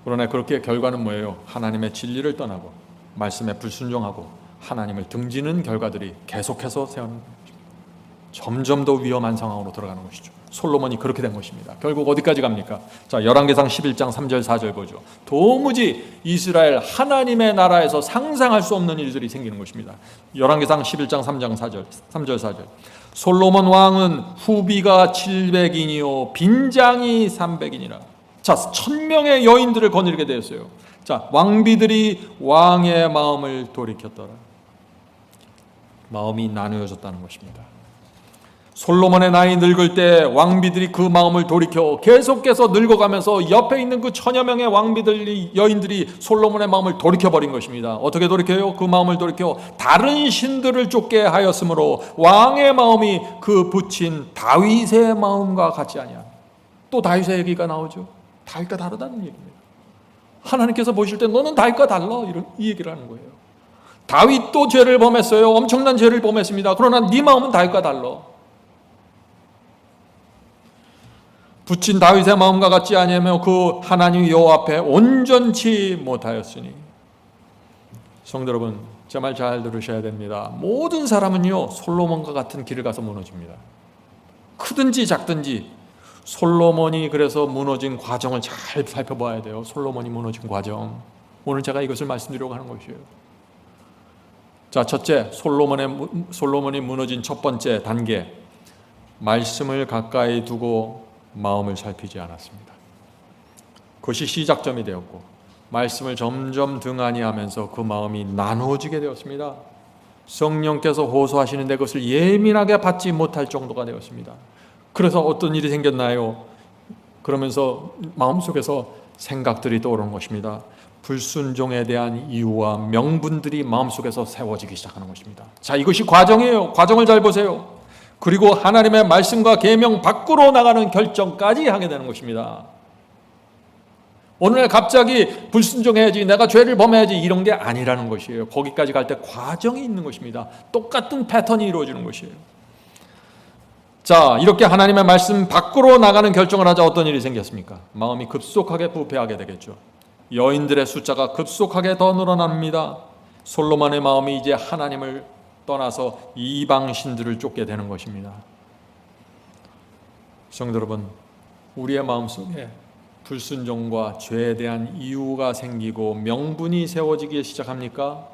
그러나 그렇게 결과는 뭐예요? 하나님의 진리를 떠나고 말씀에 불순종하고 하나님을 등지는 결과들이 계속해서 세우는 것입니다. 점점 더 위험한 상황으로 들어가는 것이죠. 솔로몬이 그렇게 된 것입니다. 결국 어디까지 갑니까? 자, 열왕기상 11장 3절 4절 보죠. 도무지 이스라엘 하나님의 나라에서 상상할 수 없는 일들이 생기는 것입니다. 열왕기상 11장 3절 4절. 솔로몬 왕은 후비가 700인이요 빈장이 300인이라. 자, 1000명의 여인들을 거느리게 되었어요. 자, 왕비들이 왕의 마음을 돌이켰더라. 마음이 나누어졌다는 것입니다. 솔로몬의 나이 늙을 때 왕비들이 그 마음을 돌이켜 계속해서 늙어가면서 옆에 있는 그 천여 명의 왕비들, 여인들이 솔로몬의 마음을 돌이켜버린 것입니다. 어떻게 돌이켜요? 그 마음을 돌이켜 다른 신들을 쫓게 하였으므로 왕의 마음이 그 붙인 다윗의 마음과 같지 아니하니. 또 다윗의 얘기가 나오죠. 다윗과 다르다는 얘기입니다. 하나님께서 보실 때 너는 다윗과 달라, 이 얘기를 하는 거예요. 다윗도 죄를 범했어요. 엄청난 죄를 범했습니다. 그러나 네 마음은 다윗과 달라. 붙인 다윗의 마음과 같지 아니하며 그 하나님 여호와 앞에 온전치 못하였으니. 성도 여러분, 제 말 잘 들으셔야 됩니다. 모든 사람은요 솔로몬과 같은 길을 가서 무너집니다. 크든지 작든지. 솔로몬이 그래서 무너진 과정을 잘 살펴봐야 돼요. 솔로몬이 무너진 과정. 오늘 제가 이것을 말씀드리려고 하는 것이에요. 자, 첫째, 솔로몬이 무너진 첫 번째 단계, 말씀을 가까이 두고 마음을 살피지 않았습니다. 그것이 시작점이 되었고, 말씀을 점점 등한히 하면서 그 마음이 나누어지게 되었습니다. 성령께서 호소하시는데 그것을 예민하게 받지 못할 정도가 되었습니다. 그래서 어떤 일이 생겼나요? 그러면서 마음속에서 생각들이 떠오르는 것입니다. 불순종에 대한 이유와 명분들이 마음속에서 세워지기 시작하는 것입니다. 자, 이것이 과정이에요. 과정을 잘 보세요. 그리고 하나님의 말씀과 계명 밖으로 나가는 결정까지 하게 되는 것입니다. 오늘 갑자기 불순종해야지, 내가 죄를 범해야지, 이런 게 아니라는 것이에요. 거기까지 갈 때 과정이 있는 것입니다. 똑같은 패턴이 이루어지는 것이에요. 자, 이렇게 하나님의 말씀 밖으로 나가는 결정을 하자 어떤 일이 생겼습니까? 마음이 급속하게 부패하게 되겠죠. 여인들의 숫자가 급속하게 더 늘어납니다. 솔로몬의 마음이 이제 하나님을 떠나서 이방 신들을 쫓게 되는 것입니다. 성도 여러분, 우리의 마음속에 불순종과 죄에 대한 이유가 생기고 명분이 세워지기 시작합니까?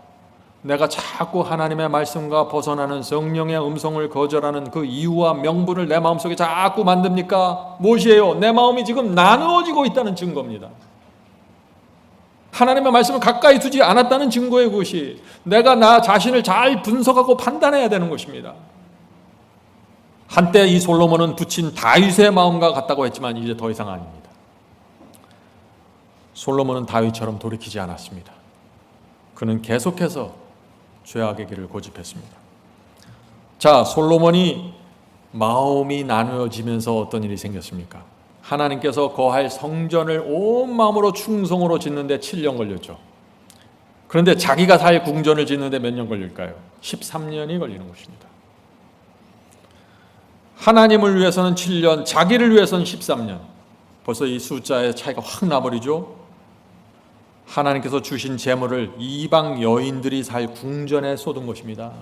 내가 자꾸 하나님의 말씀과 벗어나는 성령의 음성을 거절하는 그 이유와 명분을 내 마음속에 자꾸 만듭니까? 무엇이에요? 내 마음이 지금 나누어지고 있다는 증거입니다. 하나님의 말씀을 가까이 두지 않았다는 증거의 것이, 내가 나 자신을 잘 분석하고 판단해야 되는 것입니다. 한때 이 솔로몬은 붙인 다윗의 마음과 같다고 했지만 이제 더 이상 아닙니다. 솔로몬은 다윗처럼 돌이키지 않았습니다. 그는 계속해서 죄악의 길을 고집했습니다. 자, 솔로몬이 마음이 나누어지면서 어떤 일이 생겼습니까? 하나님께서 거할 성전을 온 마음으로 충성으로 짓는데 7년 걸렸죠. 그런데 자기가 살 궁전을 짓는데 몇 년 걸릴까요? 13년이 걸리는 것입니다. 하나님을 위해서는 7년, 자기를 위해서는 13년. 벌써 이 숫자의 차이가 확 나버리죠. 하나님께서 주신 재물을 이방 여인들이 살 궁전에 쏟은 것입니다.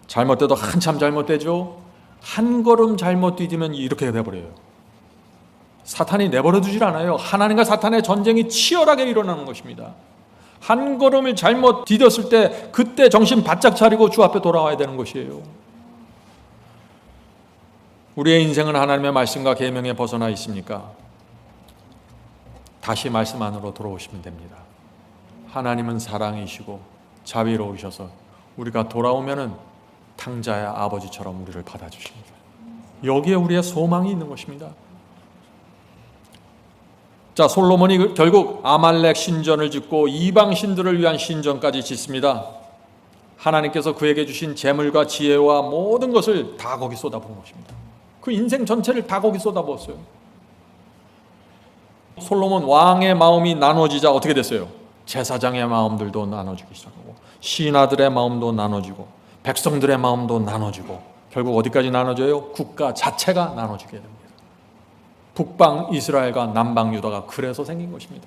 잘못돼도 한참 잘못되죠. 한 걸음 잘못 디디면 이렇게 돼버려요. 사탄이 내버려 두질 않아요. 하나님과 사탄의 전쟁이 치열하게 일어나는 것입니다. 한 걸음을 잘못 디뎠을 때 그때 정신 바짝 차리고 주 앞에 돌아와야 되는 것이에요. 우리의 인생은 하나님의 말씀과 계명에 벗어나 있습니까? 다시 말씀 안으로 돌아오시면 됩니다. 하나님은 사랑이시고 자비로우셔서 우리가 돌아오면은 탕자의 아버지처럼 우리를 받아주십니다. 여기에 우리의 소망이 있는 것입니다. 자, 솔로몬이 결국 아말렉 신전을 짓고 이방 신들을 위한 신전까지 짓습니다. 하나님께서 그에게 주신 재물과 지혜와 모든 것을 다 거기 쏟아부은 것입니다. 그 인생 전체를 다 거기 쏟아부었어요. 솔로몬 왕의 마음이 나눠지자 어떻게 됐어요? 제사장의 마음들도 나눠지기 시작하고, 신하들의 마음도 나눠지고, 백성들의 마음도 나눠지고, 결국 어디까지 나눠져요? 국가 자체가 나눠지게 됩니다. 북방 이스라엘과 남방 유다가 그래서 생긴 것입니다.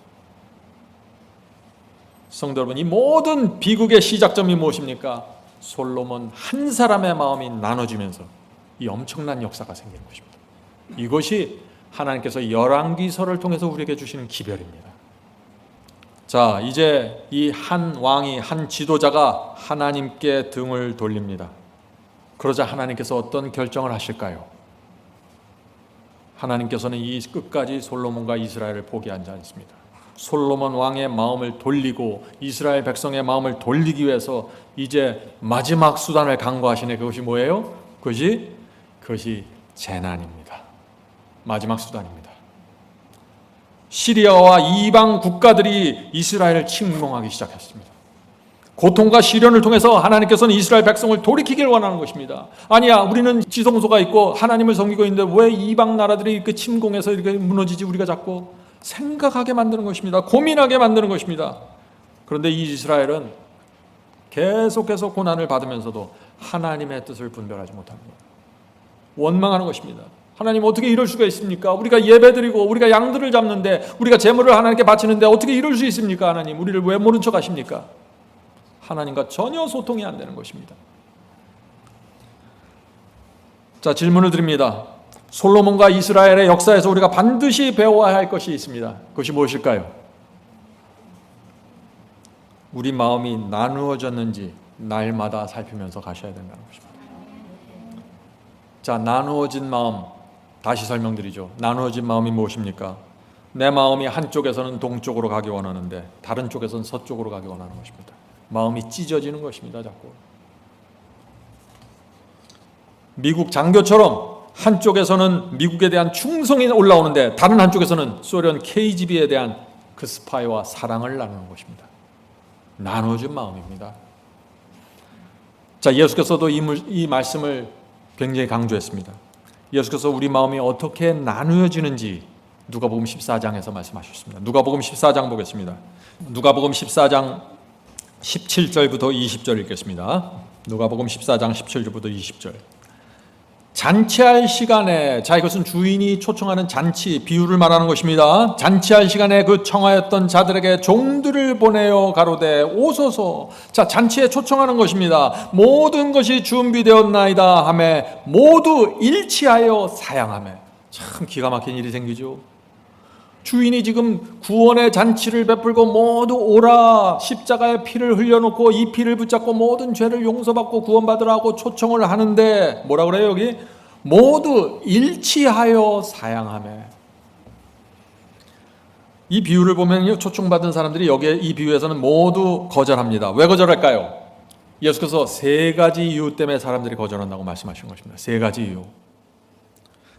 성도 여러분, 이 모든 비극의 시작점이 무엇입니까? 솔로몬 한 사람의 마음이 나눠지면서 이 엄청난 역사가 생기는 것입니다. 이것이 하나님께서 열왕기서를 통해서 우리에게 주시는 기별입니다. 자, 이제 이 한 왕이, 한 지도자가 하나님께 등을 돌립니다. 그러자 하나님께서 어떤 결정을 하실까요? 하나님께서는 이 끝까지 솔로몬과 이스라엘을 포기하지 않습니다. 솔로몬 왕의 마음을 돌리고 이스라엘 백성의 마음을 돌리기 위해서 이제 마지막 수단을 강구하시네. 그것이 뭐예요? 그것이 그것이 재난입니다. 마지막 수단입니다. 시리아와 이방 국가들이 이스라엘을 침공하기 시작했습니다. 고통과 시련을 통해서 하나님께서는 이스라엘 백성을 돌이키길 원하는 것입니다. 아니야, 우리는 지성소가 있고 하나님을 섬기고 있는데 왜 이방 나라들이 이렇게 침공해서 이렇게 무너지지? 우리가 자꾸 생각하게 만드는 것입니다. 고민하게 만드는 것입니다. 그런데 이 이스라엘은 계속해서 고난을 받으면서도 하나님의 뜻을 분별하지 못합니다. 원망하는 것입니다. 하나님, 어떻게 이럴 수가 있습니까? 우리가 예배드리고 우리가 양들을 잡는데, 우리가 제물을 하나님께 바치는데 어떻게 이럴 수 있습니까? 하나님, 우리를 왜 모른 척 하십니까? 하나님과 전혀 소통이 안 되는 것입니다. 자, 질문을 드립니다. 솔로몬과 이스라엘의 역사에서 우리가 반드시 배워야 할 것이 있습니다. 그것이 무엇일까요? 우리 마음이 나누어졌는지 날마다 살피면서 가셔야 된다는 것입니다. 자, 나누어진 마음, 다시 설명드리죠. 나누어진 마음이 무엇입니까? 내 마음이 한쪽에서는 동쪽으로 가기 원하는데 다른 쪽에서는 서쪽으로 가기 원하는 것입니다. 마음이 찢어지는 것입니다. 자꾸 미국 장교처럼 한쪽에서는 미국에 대한 충성이 올라오는데 다른 한쪽에서는 소련 KGB에 대한 그 스파이와 사랑을 나누는 것입니다. 나누어진 마음입니다. 자, 예수께서도 이 말씀을 굉장히 강조했습니다. 예수께서 우리 마음이 어떻게 나누어지는지 누가복음 14장에서 말씀하셨습니다. 누가복음 14장 보겠습니다. 누가복음 14장 17절부터 20절 읽겠습니다. 누가복음 14장 17절부터 20절. 잔치할 시간에, 자, 이것은 주인이 초청하는 잔치, 비유를 말하는 것입니다. 잔치할 시간에 그 청하였던 자들에게 종들을 보내어 가로되 오소서. 자, 잔치에 초청하는 것입니다. 모든 것이 준비되었나이다 하매 모두 일치하여 사양하매. 참 기가 막힌 일이 생기죠. 주인이 지금 구원의 잔치를 베풀고 모두 오라, 십자가의 피를 흘려놓고 이 피를 붙잡고 모든 죄를 용서받고 구원받으라고 초청을 하는데 뭐라 그래요? 여기 모두 일치하여 사양하매. 이 비유를 보면 초청받은 사람들이 여기에 이 비유에서는 모두 거절합니다. 왜 거절할까요? 예수께서 세 가지 이유 때문에 사람들이 거절한다고 말씀하신 것입니다. 세 가지 이유.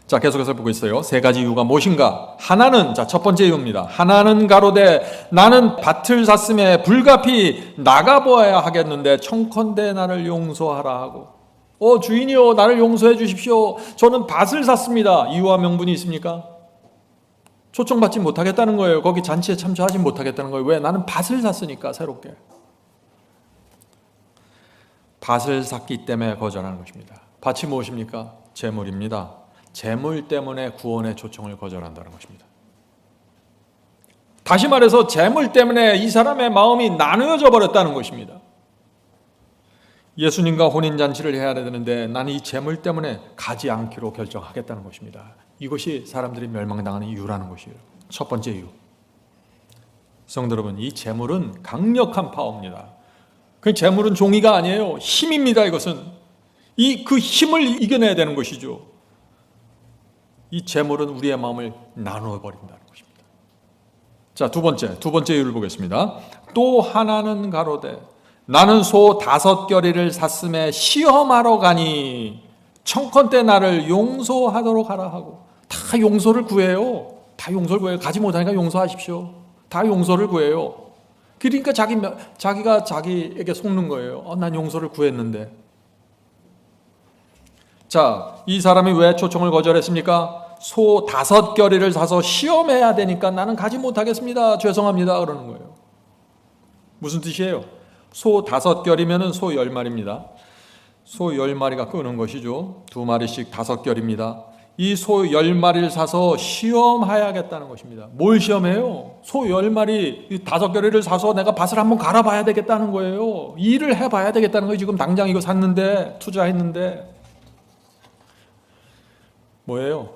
자, 계속해서 보고 있어요. 세 가지 이유가 무엇인가? 하나는, 자, 첫 번째 이유입니다. 하나는 가로되 나는 밭을 샀음에 불가피 나가보아야 하겠는데 청컨대 나를 용서하라 하고. 주인이요, 나를 용서해 주십시오. 저는 밭을 샀습니다. 이유와 명분이 있습니까? 초청받지 못하겠다는 거예요. 거기 잔치에 참여하지 못하겠다는 거예요. 왜? 나는 밭을 샀으니까, 새롭게. 밭을 샀기 때문에 거절하는 것입니다. 밭이 무엇입니까? 재물입니다. 재물 때문에 구원의 초청을 거절한다는 것입니다. 다시 말해서 재물 때문에 이 사람의 마음이 나누어져 버렸다는 것입니다. 예수님과 혼인잔치를 해야 되는데 나는 이 재물 때문에 가지 않기로 결정하겠다는 것입니다. 이것이 사람들이 멸망당하는 이유라는 것이에요. 첫 번째 이유. 성도 여러분, 이 재물은 강력한 파워입니다. 그 재물은 종이가 아니에요. 힘입니다. 이것은 그 힘을 이겨내야 되는 것이죠. 이 재물은 우리의 마음을 나누어 버린다는 것입니다. 자, 두 번째 이유를 보겠습니다. 또 하나는 가로되 나는 소 5겨리를 샀음에 시험하러 가니 청컨대 나를 용서하도록 하라 하고. 다 용서를 구해요. 다 용서를 구해요. 가지 못하니까 용서하십시오. 다 용서를 구해요. 그러니까 자기가 자기에게 속는 거예요. 난 용서를 구했는데. 자, 이 사람이 왜 초청을 거절했습니까? 소 5겨리를 사서 시험해야 되니까 나는 가지 못하겠습니다. 죄송합니다. 그러는 거예요. 무슨 뜻이에요? 소 5겨리면은 소 10마리입니다. 소 10마리가 끄는 것이죠. 2마리씩 5겨리입니다. 이 소 10마리를 사서 시험해야겠다는 것입니다. 뭘 시험해요? 소 10마리, 5겨리를 사서 내가 밭을 한번 갈아봐야 되겠다는 거예요. 일을 해봐야 되겠다는 거예요. 지금 당장 이거 샀는데, 투자했는데. 뭐예요?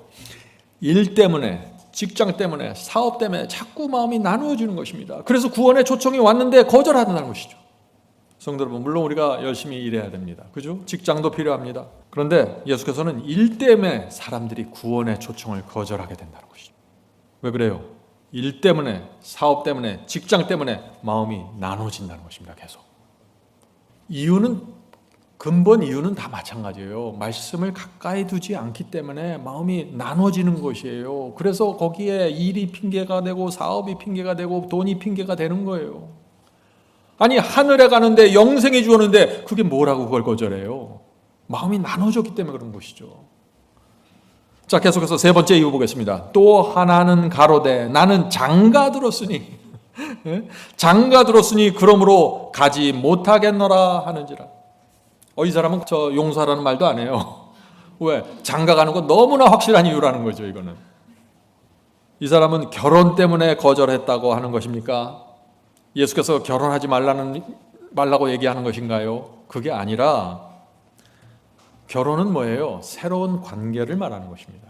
일 때문에, 직장 때문에, 사업 때문에 자꾸 마음이 나누어지는 것입니다. 그래서 구원의 초청이 왔는데 거절한다는 것이죠. 성도 여러분, 물론 우리가 열심히 일해야 됩니다. 그죠? 직장도 필요합니다. 그런데 예수께서는 일 때문에 사람들이 구원의 초청을 거절하게 된다는 것이죠. 왜 그래요? 일 때문에, 사업 때문에, 직장 때문에 마음이 나눠진다는 것입니다. 계속. 이유는 근본 이유는 다 마찬가지예요. 말씀을 가까이 두지 않기 때문에 마음이 나눠지는 것이에요. 그래서 거기에 일이 핑계가 되고 사업이 핑계가 되고 돈이 핑계가 되는 거예요. 아니 하늘에 가는데 영생이 주었는데 그게 뭐라고 그걸 거절해요? 마음이 나눠졌기 때문에 그런 것이죠. 자, 계속해서 세 번째 이유 보겠습니다. 또 하나는 가로되 나는 장가 들었으니 장가 들었으니 그러므로 가지 못하겠노라 하는지라. 이 사람은 저 용서하라는 말도 안 해요. 왜? 장가 가는 거 너무나 확실한 이유라는 거죠. 이거는 이 사람은 결혼 때문에 거절했다고 하는 것입니까? 예수께서 결혼하지 말라고 얘기하는 것인가요? 그게 아니라 결혼은 뭐예요? 새로운 관계를 말하는 것입니다.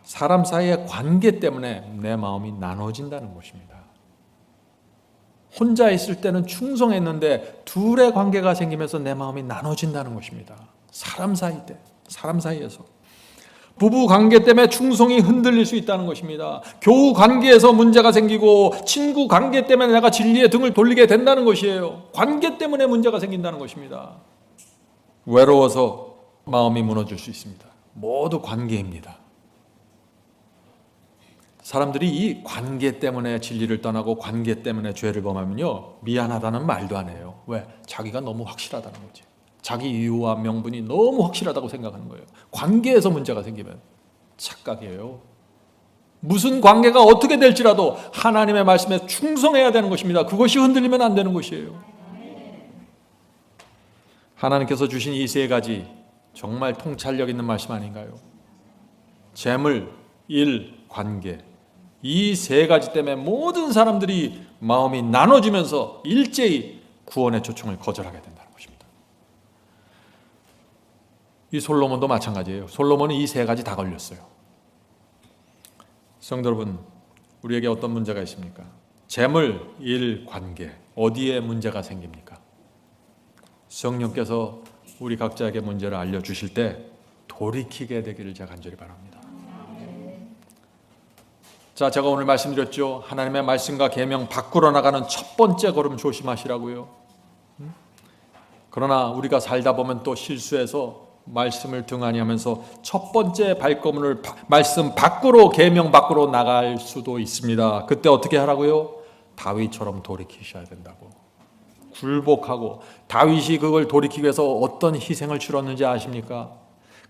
사람 사이의 관계 때문에 내 마음이 나눠진다는 것입니다. 혼자 있을 때는 충성했는데 둘의 관계가 생기면서 내 마음이 나눠진다는 것입니다. 사람 사이에서 부부 관계 때문에 충성이 흔들릴 수 있다는 것입니다. 교우 관계에서 문제가 생기고 친구 관계 때문에 내가 진리의 등을 돌리게 된다는 것이에요. 관계 때문에 문제가 생긴다는 것입니다. 외로워서 마음이 무너질 수 있습니다. 모두 관계입니다. 사람들이 이 관계 때문에 진리를 떠나고 관계 때문에 죄를 범하면요, 미안하다는 말도 안 해요. 왜? 자기가 너무 확실하다는 거지. 자기 이유와 명분이 너무 확실하다고 생각하는 거예요. 관계에서 문제가 생기면 착각이에요. 무슨 관계가 어떻게 될지라도 하나님의 말씀에 충성해야 되는 것입니다. 그것이 흔들리면 안 되는 것이에요. 하나님께서 주신 이 세 가지 정말 통찰력 있는 말씀 아닌가요? 재물, 일, 관계, 이 세 가지 때문에 모든 사람들이 마음이 나눠지면서 일제히 구원의 초청을 거절하게 된다는 것입니다. 이 솔로몬도 마찬가지예요. 솔로몬은 이 세 가지 다 걸렸어요. 성도 여러분, 우리에게 어떤 문제가 있습니까? 재물, 일, 관계, 어디에 문제가 생깁니까? 성령께서 우리 각자에게 문제를 알려주실 때 돌이키게 되기를 제가 간절히 바랍니다. 자, 제가 오늘 말씀드렸죠. 하나님의 말씀과 계명 밖으로 나가는 첫 번째 걸음 조심하시라고요. 그러나 우리가 살다 보면 또 실수해서 말씀을 등한히 하면서 첫 번째 발걸음을 말씀 밖으로, 계명 밖으로 나갈 수도 있습니다. 그때 어떻게 하라고요? 다윗처럼 돌이키셔야 된다고. 굴복하고, 다윗이 그걸 돌이키기 위해서 어떤 희생을 치렀는지 아십니까?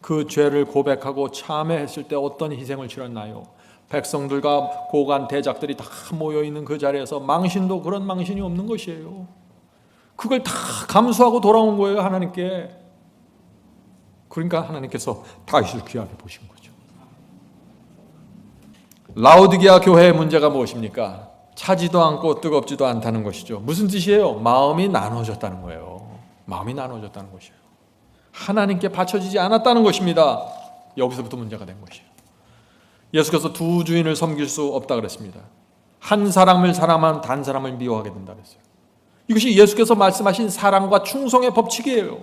그 죄를 고백하고 참회했을 때 어떤 희생을 치렀나요? 백성들과 고관 대작들이 다 모여있는 그 자리에서 망신도 그런 망신이 없는 것이에요. 그걸 다 감수하고 돌아온 거예요, 하나님께. 그러니까 하나님께서 다윗을 귀하게 보신 거죠. 라오디게아 교회의 문제가 무엇입니까? 차지도 않고 뜨겁지도 않다는 것이죠. 무슨 뜻이에요? 마음이 나눠졌다는 거예요. 마음이 나눠졌다는 것이에요. 하나님께 바쳐지지 않았다는 것입니다. 여기서부터 문제가 된 것이에요. 예수께서 두 주인을 섬길 수 없다 그랬습니다. 한 사람을 사랑하면 단 사람을 미워하게 된다 그랬어요. 이것이 예수께서 말씀하신 사랑과 충성의 법칙이에요.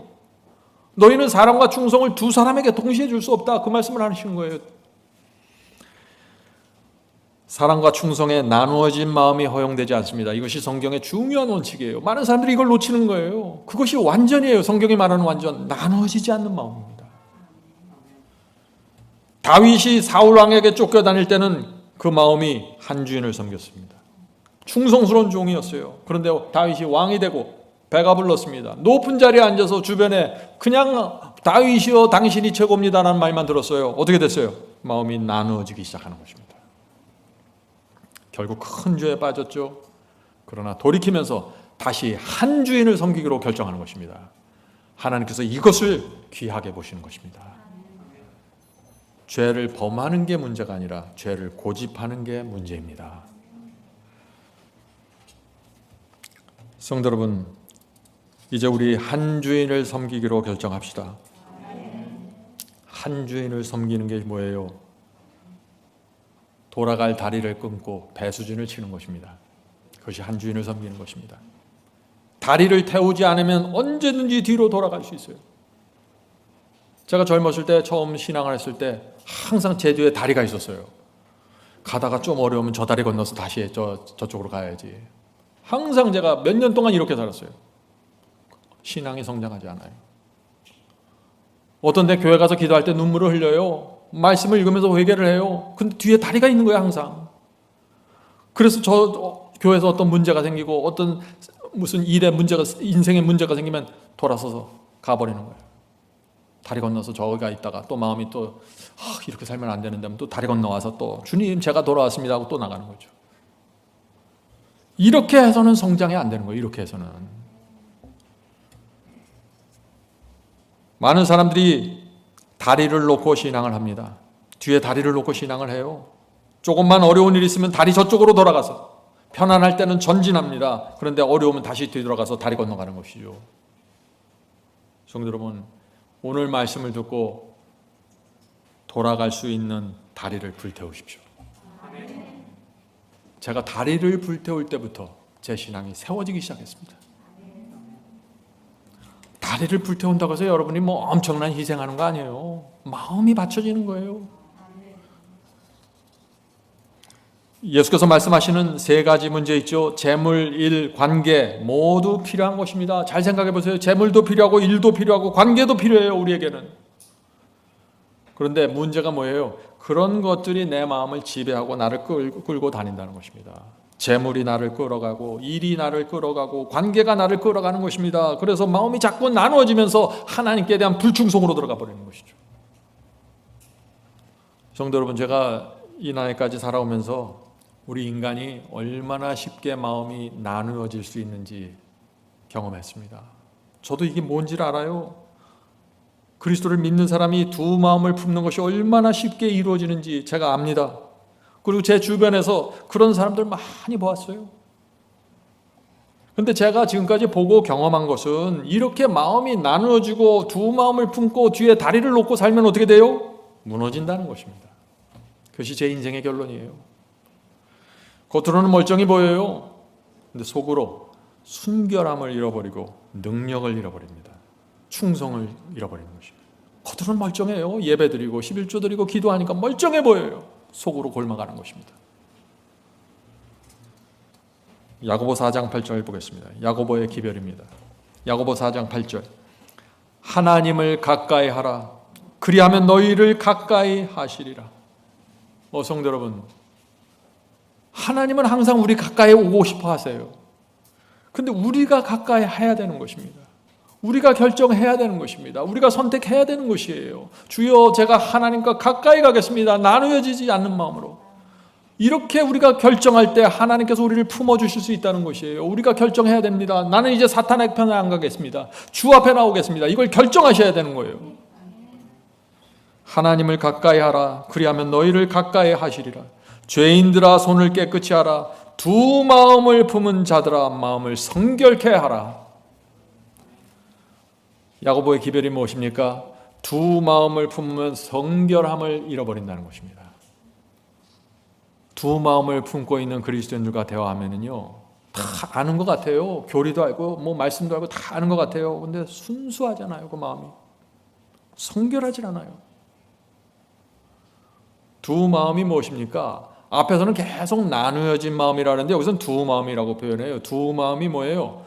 너희는 사랑과 충성을 두 사람에게 동시에 줄 수 없다, 그 말씀을 하시는 거예요. 사랑과 충성에 나누어진 마음이 허용되지 않습니다. 이것이 성경의 중요한 원칙이에요. 많은 사람들이 이걸 놓치는 거예요. 그것이 완전이에요. 성경이 말하는 완전, 나누어지지 않는 마음입니다. 다윗이 사울 왕에게 쫓겨다닐 때는 그 마음이 한 주인을 섬겼습니다. 충성스러운 종이었어요. 그런데 다윗이 왕이 되고 배가 불렀습니다. 높은 자리에 앉아서 주변에 그냥 다윗이여 당신이 최고입니다라는 말만 들었어요. 어떻게 됐어요? 마음이 나누어지기 시작하는 것입니다. 결국 큰 죄에 빠졌죠. 그러나 돌이키면서 다시 한 주인을 섬기기로 결정하는 것입니다. 하나님께서 이것을 귀하게 보시는 것입니다. 죄를 범하는 게 문제가 아니라 죄를 고집하는 게 문제입니다. 성도 여러분, 이제 우리 한 주인을 섬기기로 결정합시다. 한 주인을 섬기는 게 뭐예요? 돌아갈 다리를 끊고 배수진을 치는 것입니다. 그것이 한 주인을 섬기는 것입니다. 다리를 태우지 않으면 언제든지 뒤로 돌아갈 수 있어요. 제가 젊었을 때 처음 신앙을 했을 때 항상 제 뒤에 다리가 있었어요. 가다가 좀 어려우면 저 다리 건너서 다시 저쪽으로 가야지. 항상 제가 몇 년 동안 이렇게 살았어요. 신앙이 성장하지 않아요. 어떤 데 교회 가서 기도할 때 눈물을 흘려요. 말씀을 읽으면서 회개를 해요. 근데 뒤에 다리가 있는 거예요, 항상. 그래서 저 교회에서 어떤 문제가 생기고 어떤 무슨 일에 문제가, 인생에 문제가 생기면 돌아서서 가버리는 거예요. 다리 건너서 저기가 있다가 또 마음이 또 이렇게 살면 안 되는데 또 다리 건너와서 또 주님 제가 돌아왔습니다 하고 또 나가는 거죠. 이렇게 해서는 성장이 안 되는 거예요. 이렇게 해서는. 많은 사람들이 다리를 놓고 신앙을 합니다. 뒤에 다리를 놓고 신앙을 해요. 조금만 어려운 일이 있으면 다리 저쪽으로 돌아가서, 편안할 때는 전진합니다. 그런데 어려우면 다시 뒤돌아가서 다리 건너가는 것이죠. 성도 여러분, 오늘 말씀을 듣고 돌아갈 수 있는 다리를 불태우십시오. 제가 다리를 불태울 때부터 제 신앙이 세워지기 시작했습니다. 다리를 불태운다고 해서 여러분이 뭐 엄청난 희생하는 거 아니에요. 마음이 받쳐지는 거예요. 예수께서 말씀하시는 세 가지 문제 있죠. 재물, 일, 관계 모두 필요한 것입니다. 잘 생각해 보세요. 재물도 필요하고 일도 필요하고 관계도 필요해요, 우리에게는. 그런데 문제가 뭐예요? 그런 것들이 내 마음을 지배하고 나를 끌고 다닌다는 것입니다. 재물이 나를 끌어가고 일이 나를 끌어가고 관계가 나를 끌어가는 것입니다. 그래서 마음이 자꾸 나누어지면서 하나님께 대한 불충성으로 들어가 버리는 것이죠. 성도 여러분, 제가 이 나이까지 살아오면서 우리 인간이 얼마나 쉽게 마음이 나누어질 수 있는지 경험했습니다. 저도 이게 뭔지를 알아요. 그리스도를 믿는 사람이 두 마음을 품는 것이 얼마나 쉽게 이루어지는지 제가 압니다. 그리고 제 주변에서 그런 사람들 많이 보았어요. 그런데 제가 지금까지 보고 경험한 것은 이렇게 마음이 나누어지고 두 마음을 품고 뒤에 다리를 놓고 살면 어떻게 돼요? 무너진다는 것입니다. 그것이 제 인생의 결론이에요. 겉으로는 멀쩡히 보여요. 근데 속으로 순결함을 잃어버리고 능력을 잃어버립니다. 충성을 잃어버리는 것입니다. 겉으로는 멀쩡해요. 예배드리고 11조 드리고 기도하니까 멀쩡해 보여요. 속으로 골마가는 것입니다. 야고보 4장 8절 보겠습니다. 야고보의 기별입니다. 야고보 4장 8절. 하나님을 가까이 하라. 그리하면 너희를 가까이 하시리라. 성도 여러분, 하나님은 항상 우리 가까이 오고 싶어 하세요. 근데 우리가 가까이 해야 되는 것입니다. 우리가 결정해야 되는 것입니다. 우리가 선택해야 되는 것이에요. 주여, 제가 하나님과 가까이 가겠습니다. 나누어지지 않는 마음으로. 이렇게 우리가 결정할 때 하나님께서 우리를 품어주실 수 있다는 것이에요. 우리가 결정해야 됩니다. 나는 이제 사탄의 편에 안 가겠습니다. 주 앞에 나오겠습니다. 이걸 결정하셔야 되는 거예요. 하나님을 가까이 하라. 그리하면 너희를 가까이 하시리라. 죄인들아, 손을 깨끗이 하라. 두 마음을 품은 자들아, 마음을 성결케 하라. 야고보의 기별이 무엇입니까? 두 마음을 품으면 성결함을 잃어버린다는 것입니다. 두 마음을 품고 있는 그리스도인들과 대화하면은요, 다 아는 것 같아요. 교리도 알고 뭐 말씀도 알고 다 아는 것 같아요. 근데 순수하잖아요. 그 마음이 성결하지 않아요. 두 마음이 무엇입니까? 앞에서는 계속 나누어진 마음이라는데 여기서는 두 마음이라고 표현해요. 두 마음이 뭐예요?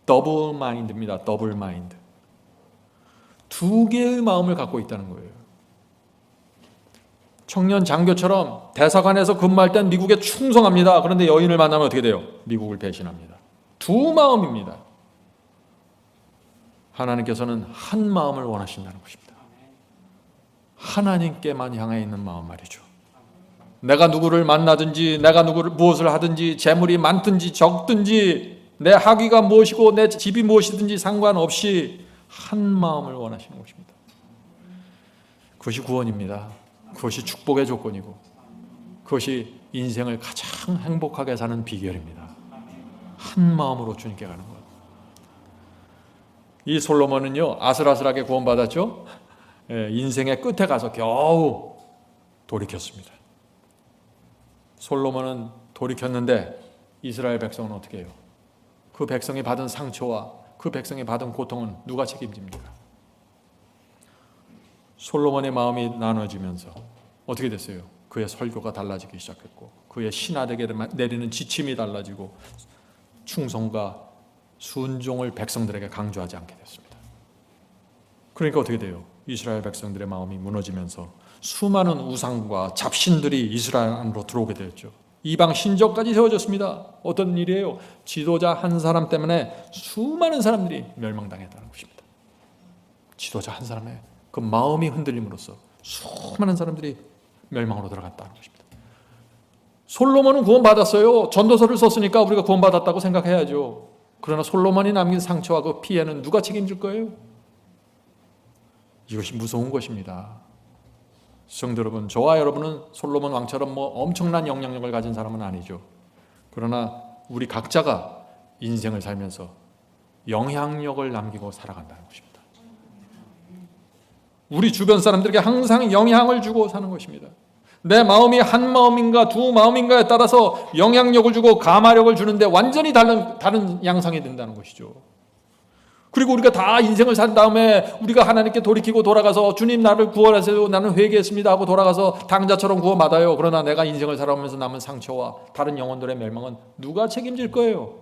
더블 마인드입니다. 더블 마인드. 두 개의 마음을 갖고 있다는 거예요. 청년 장교처럼 대사관에서 근무할 땐 미국에 충성합니다. 그런데 여인을 만나면 어떻게 돼요? 미국을 배신합니다. 두 마음입니다. 하나님께서는 한 마음을 원하신다는 것입니다. 하나님께만 향해 있는 마음 말이죠. 내가 누구를 만나든지 내가 누구를 무엇을 하든지 재물이 많든지 적든지 내 학위가 무엇이고 내 집이 무엇이든지 상관없이 한 마음을 원하시는 것입니다. 그것이 구원입니다. 그것이 축복의 조건이고 그것이 인생을 가장 행복하게 사는 비결입니다. 한 마음으로 주님께 가는 것. 이 솔로몬은요, 아슬아슬하게 구원받았죠. 인생의 끝에 가서 겨우 돌이켰습니다. 솔로몬은 돌이켰는데 이스라엘 백성은 어떻게 해요? 그 백성이 받은 상처와 그 백성이 받은 고통은 누가 책임집니까? 솔로몬의 마음이 나눠지면서 어떻게 됐어요? 그의 설교가 달라지기 시작했고 그의 신하에게 내리는 지침이 달라지고 충성과 순종을 백성들에게 강조하지 않게 됐습니다. 그러니까 어떻게 돼요? 이스라엘 백성들의 마음이 무너지면서 수많은 우상과 잡신들이 이스라엘 안으로 들어오게 되었죠. 이방 신전까지 세워졌습니다. 어떤 일이에요? 지도자 한 사람 때문에 수많은 사람들이 멸망당했다는 것입니다. 지도자 한 사람의 그 마음이 흔들림으로써 수많은 사람들이 멸망으로 들어갔다는 것입니다. 솔로몬은 구원받았어요. 전도서를 썼으니까 우리가 구원받았다고 생각해야죠. 그러나 솔로몬이 남긴 상처와 그 피해는 누가 책임질 거예요? 이것이 무서운 것입니다. 성도 여러분, 저와 여러분은 솔로몬 왕처럼 엄청난 영향력을 가진 사람은 아니죠. 그러나 우리 각자가 인생을 살면서 영향력을 남기고 살아간다는 것입니다. 우리 주변 사람들에게 항상 영향을 주고 사는 것입니다. 내 마음이 한 마음인가 두 마음인가에 따라서 영향력을 주고 감화력을 주는데 완전히 다른 양상이 된다는 것이죠. 그리고 우리가 다 인생을 산 다음에 우리가 하나님께 돌이키고 돌아가서 주님 나를 구원하세요, 나는 회개했습니다 하고 돌아가서 당자처럼 구원받아요. 그러나 내가 인생을 살아오면서 남은 상처와 다른 영혼들의 멸망은 누가 책임질 거예요?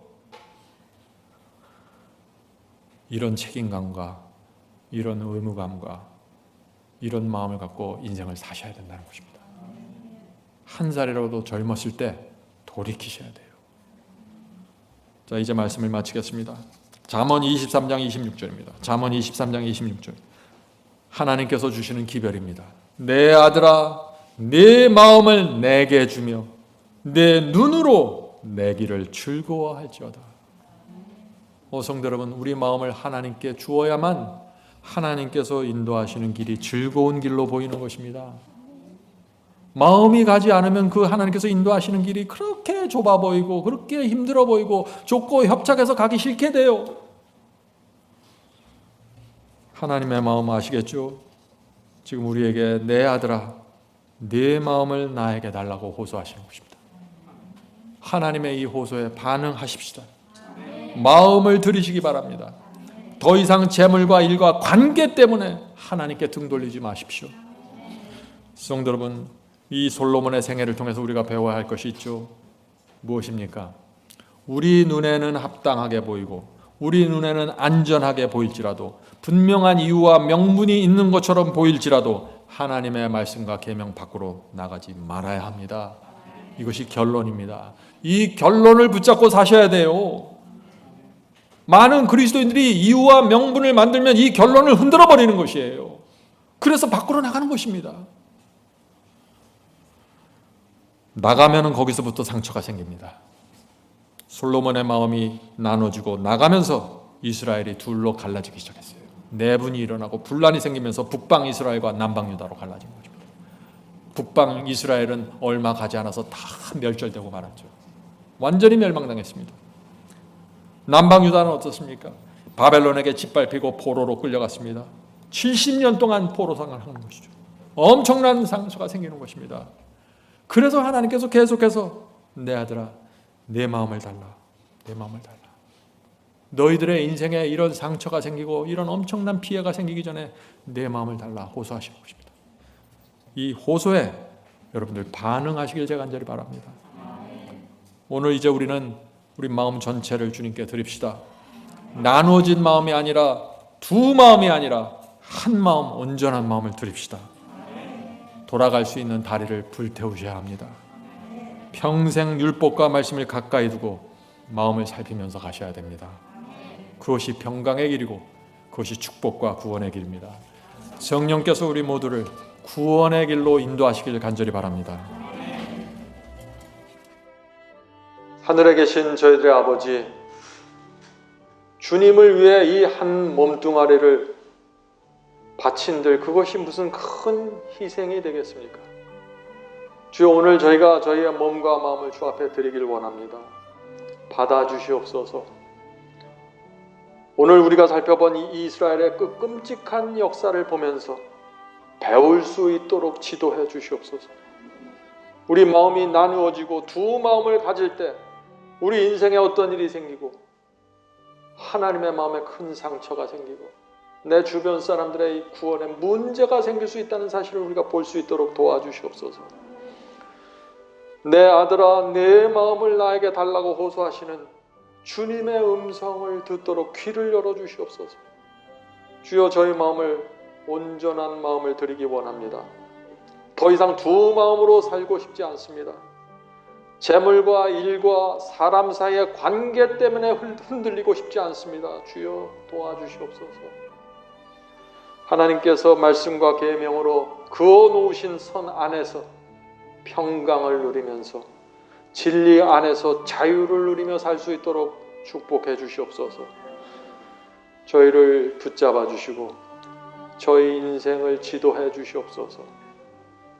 이런 책임감과 이런 의무감과 이런 마음을 갖고 인생을 사셔야 된다는 것입니다. 한 살이라도 젊었을 때 돌이키셔야 돼요. 자, 이제 말씀을 마치겠습니다. 잠언 23장 26절입니다. 잠언 23장 26절. 하나님께서 주시는 기별입니다. 내 아들아, 내 마음을 내게 주며 내 눈으로 내 길을 즐거워할지어다. 성도 여러분, 우리 마음을 하나님께 주어야만 하나님께서 인도하시는 길이 즐거운 길로 보이는 것입니다. 마음이 가지 않으면 그 하나님께서 인도하시는 길이 그렇게 좁아 보이고 그렇게 힘들어 보이고 좁고 협착해서 가기 싫게 돼요. 하나님의 마음 아시겠죠? 지금 우리에게 내 아들아 네 마음을 나에게 달라고 호소하시는 것입니다. 하나님의 이 호소에 반응하십시다. 마음을 들이시기 바랍니다. 더 이상 재물과 일과 관계 때문에 하나님께 등 돌리지 마십시오. 성도 여러분, 이 솔로몬의 생애를 통해서 우리가 배워야 할 것이 있죠. 무엇입니까? 우리 눈에는 합당하게 보이고 우리 눈에는 안전하게 보일지라도 분명한 이유와 명분이 있는 것처럼 보일지라도 하나님의 말씀과 계명 밖으로 나가지 말아야 합니다. 이것이 결론입니다. 이 결론을 붙잡고 사셔야 돼요. 많은 그리스도인들이 이유와 명분을 만들면 이 결론을 흔들어 버리는 것이에요. 그래서 밖으로 나가는 것입니다. 나가면은 거기서부터 상처가 생깁니다. 솔로몬의 마음이 나눠지고 나가면서 이스라엘이 둘로 갈라지기 시작했어요. 내분이 일어나고 분란이 생기면서 북방 이스라엘과 남방 유다로 갈라진 것입니다. 북방 이스라엘은 얼마 가지 않아서 다 멸절되고 말았죠. 완전히 멸망당했습니다. 남방 유다는 어떻습니까? 바벨론에게 짓밟히고 포로로 끌려갔습니다. 70년 동안 포로생활을 하는 것이죠. 엄청난 상처가 생기는 것입니다. 그래서 하나님께서 계속해서 내 아들아 내 마음을 달라, 내 마음을 달라. 너희들의 인생에 이런 상처가 생기고 이런 엄청난 피해가 생기기 전에 내 마음을 달라 호소하시는 것입니다. 이 호소에 여러분들 반응하시길 제가 간절히 바랍니다. 오늘 이제 우리는 우리 마음 전체를 주님께 드립시다. 나누어진 마음이 아니라 두 마음이 아니라 한 마음, 온전한 마음을 드립시다. 돌아갈 수 있는 다리를 불태우셔야 합니다. 평생 율법과 말씀을 가까이 두고 마음을 살피면서 가셔야 됩니다. 그것이 평강의 길이고 그것이 축복과 구원의 길입니다. 성령께서 우리 모두를 구원의 길로 인도하시길 간절히 바랍니다. 하늘에 계신 저희들의 아버지, 주님을 위해 이 한 몸뚱아리를 바친들 그것이 무슨 큰 희생이 되겠습니까? 주여, 오늘 저희가 저희의 몸과 마음을 주 앞에 드리길 원합니다. 받아주시옵소서. 오늘 우리가 살펴본 이 이스라엘의 그 끔찍한 역사를 보면서 배울 수 있도록 지도해 주시옵소서. 우리 마음이 나누어지고 두 마음을 가질 때 우리 인생에 어떤 일이 생기고 하나님의 마음에 큰 상처가 생기고 내 주변 사람들의 구원에 문제가 생길 수 있다는 사실을 우리가 볼 수 있도록 도와주시옵소서. 내 아들아 내 마음을 나에게 달라고 호소하시는 주님의 음성을 듣도록 귀를 열어주시옵소서. 주여, 저희 마음을 온전한 마음을 드리기 원합니다. 더 이상 두 마음으로 살고 싶지 않습니다. 재물과 일과 사람 사이의 관계 때문에 흔들리고 싶지 않습니다. 주여 도와주시옵소서. 하나님께서 말씀과 계명으로 그어 놓으신 선 안에서 평강을 누리면서 진리 안에서 자유를 누리며 살 수 있도록 축복해 주시옵소서. 저희를 붙잡아 주시고 저희 인생을 지도해 주시옵소서.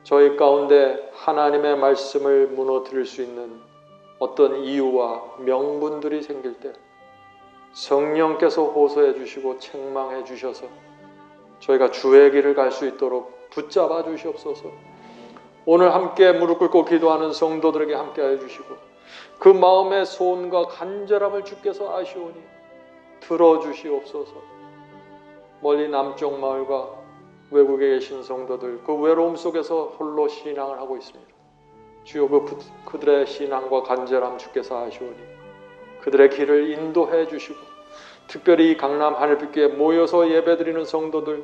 저희 가운데 하나님의 말씀을 무너뜨릴 수 있는 어떤 이유와 명분들이 생길 때 성령께서 호소해 주시고 책망해 주셔서 저희가 주의 길을 갈 수 있도록 붙잡아 주시옵소서. 오늘 함께 무릎 꿇고 기도하는 성도들에게 함께하여 주시고 그 마음의 소원과 간절함을 주께서 아시오니 들어주시옵소서. 멀리 남쪽 마을과 외국에 계신 성도들 그 외로움 속에서 홀로 신앙을 하고 있습니다. 주여 그들의 신앙과 간절함 주께서 아시오니 그들의 길을 인도해 주시고 특별히 강남 하늘빛교에 모여서 예배드리는 성도들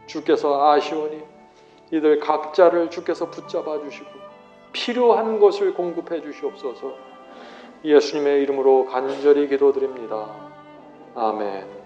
주께서 아시오니 이들 각자를 주께서 붙잡아 주시고 필요한 것을 공급해 주시옵소서. 예수님의 이름으로 간절히 기도드립니다. 아멘.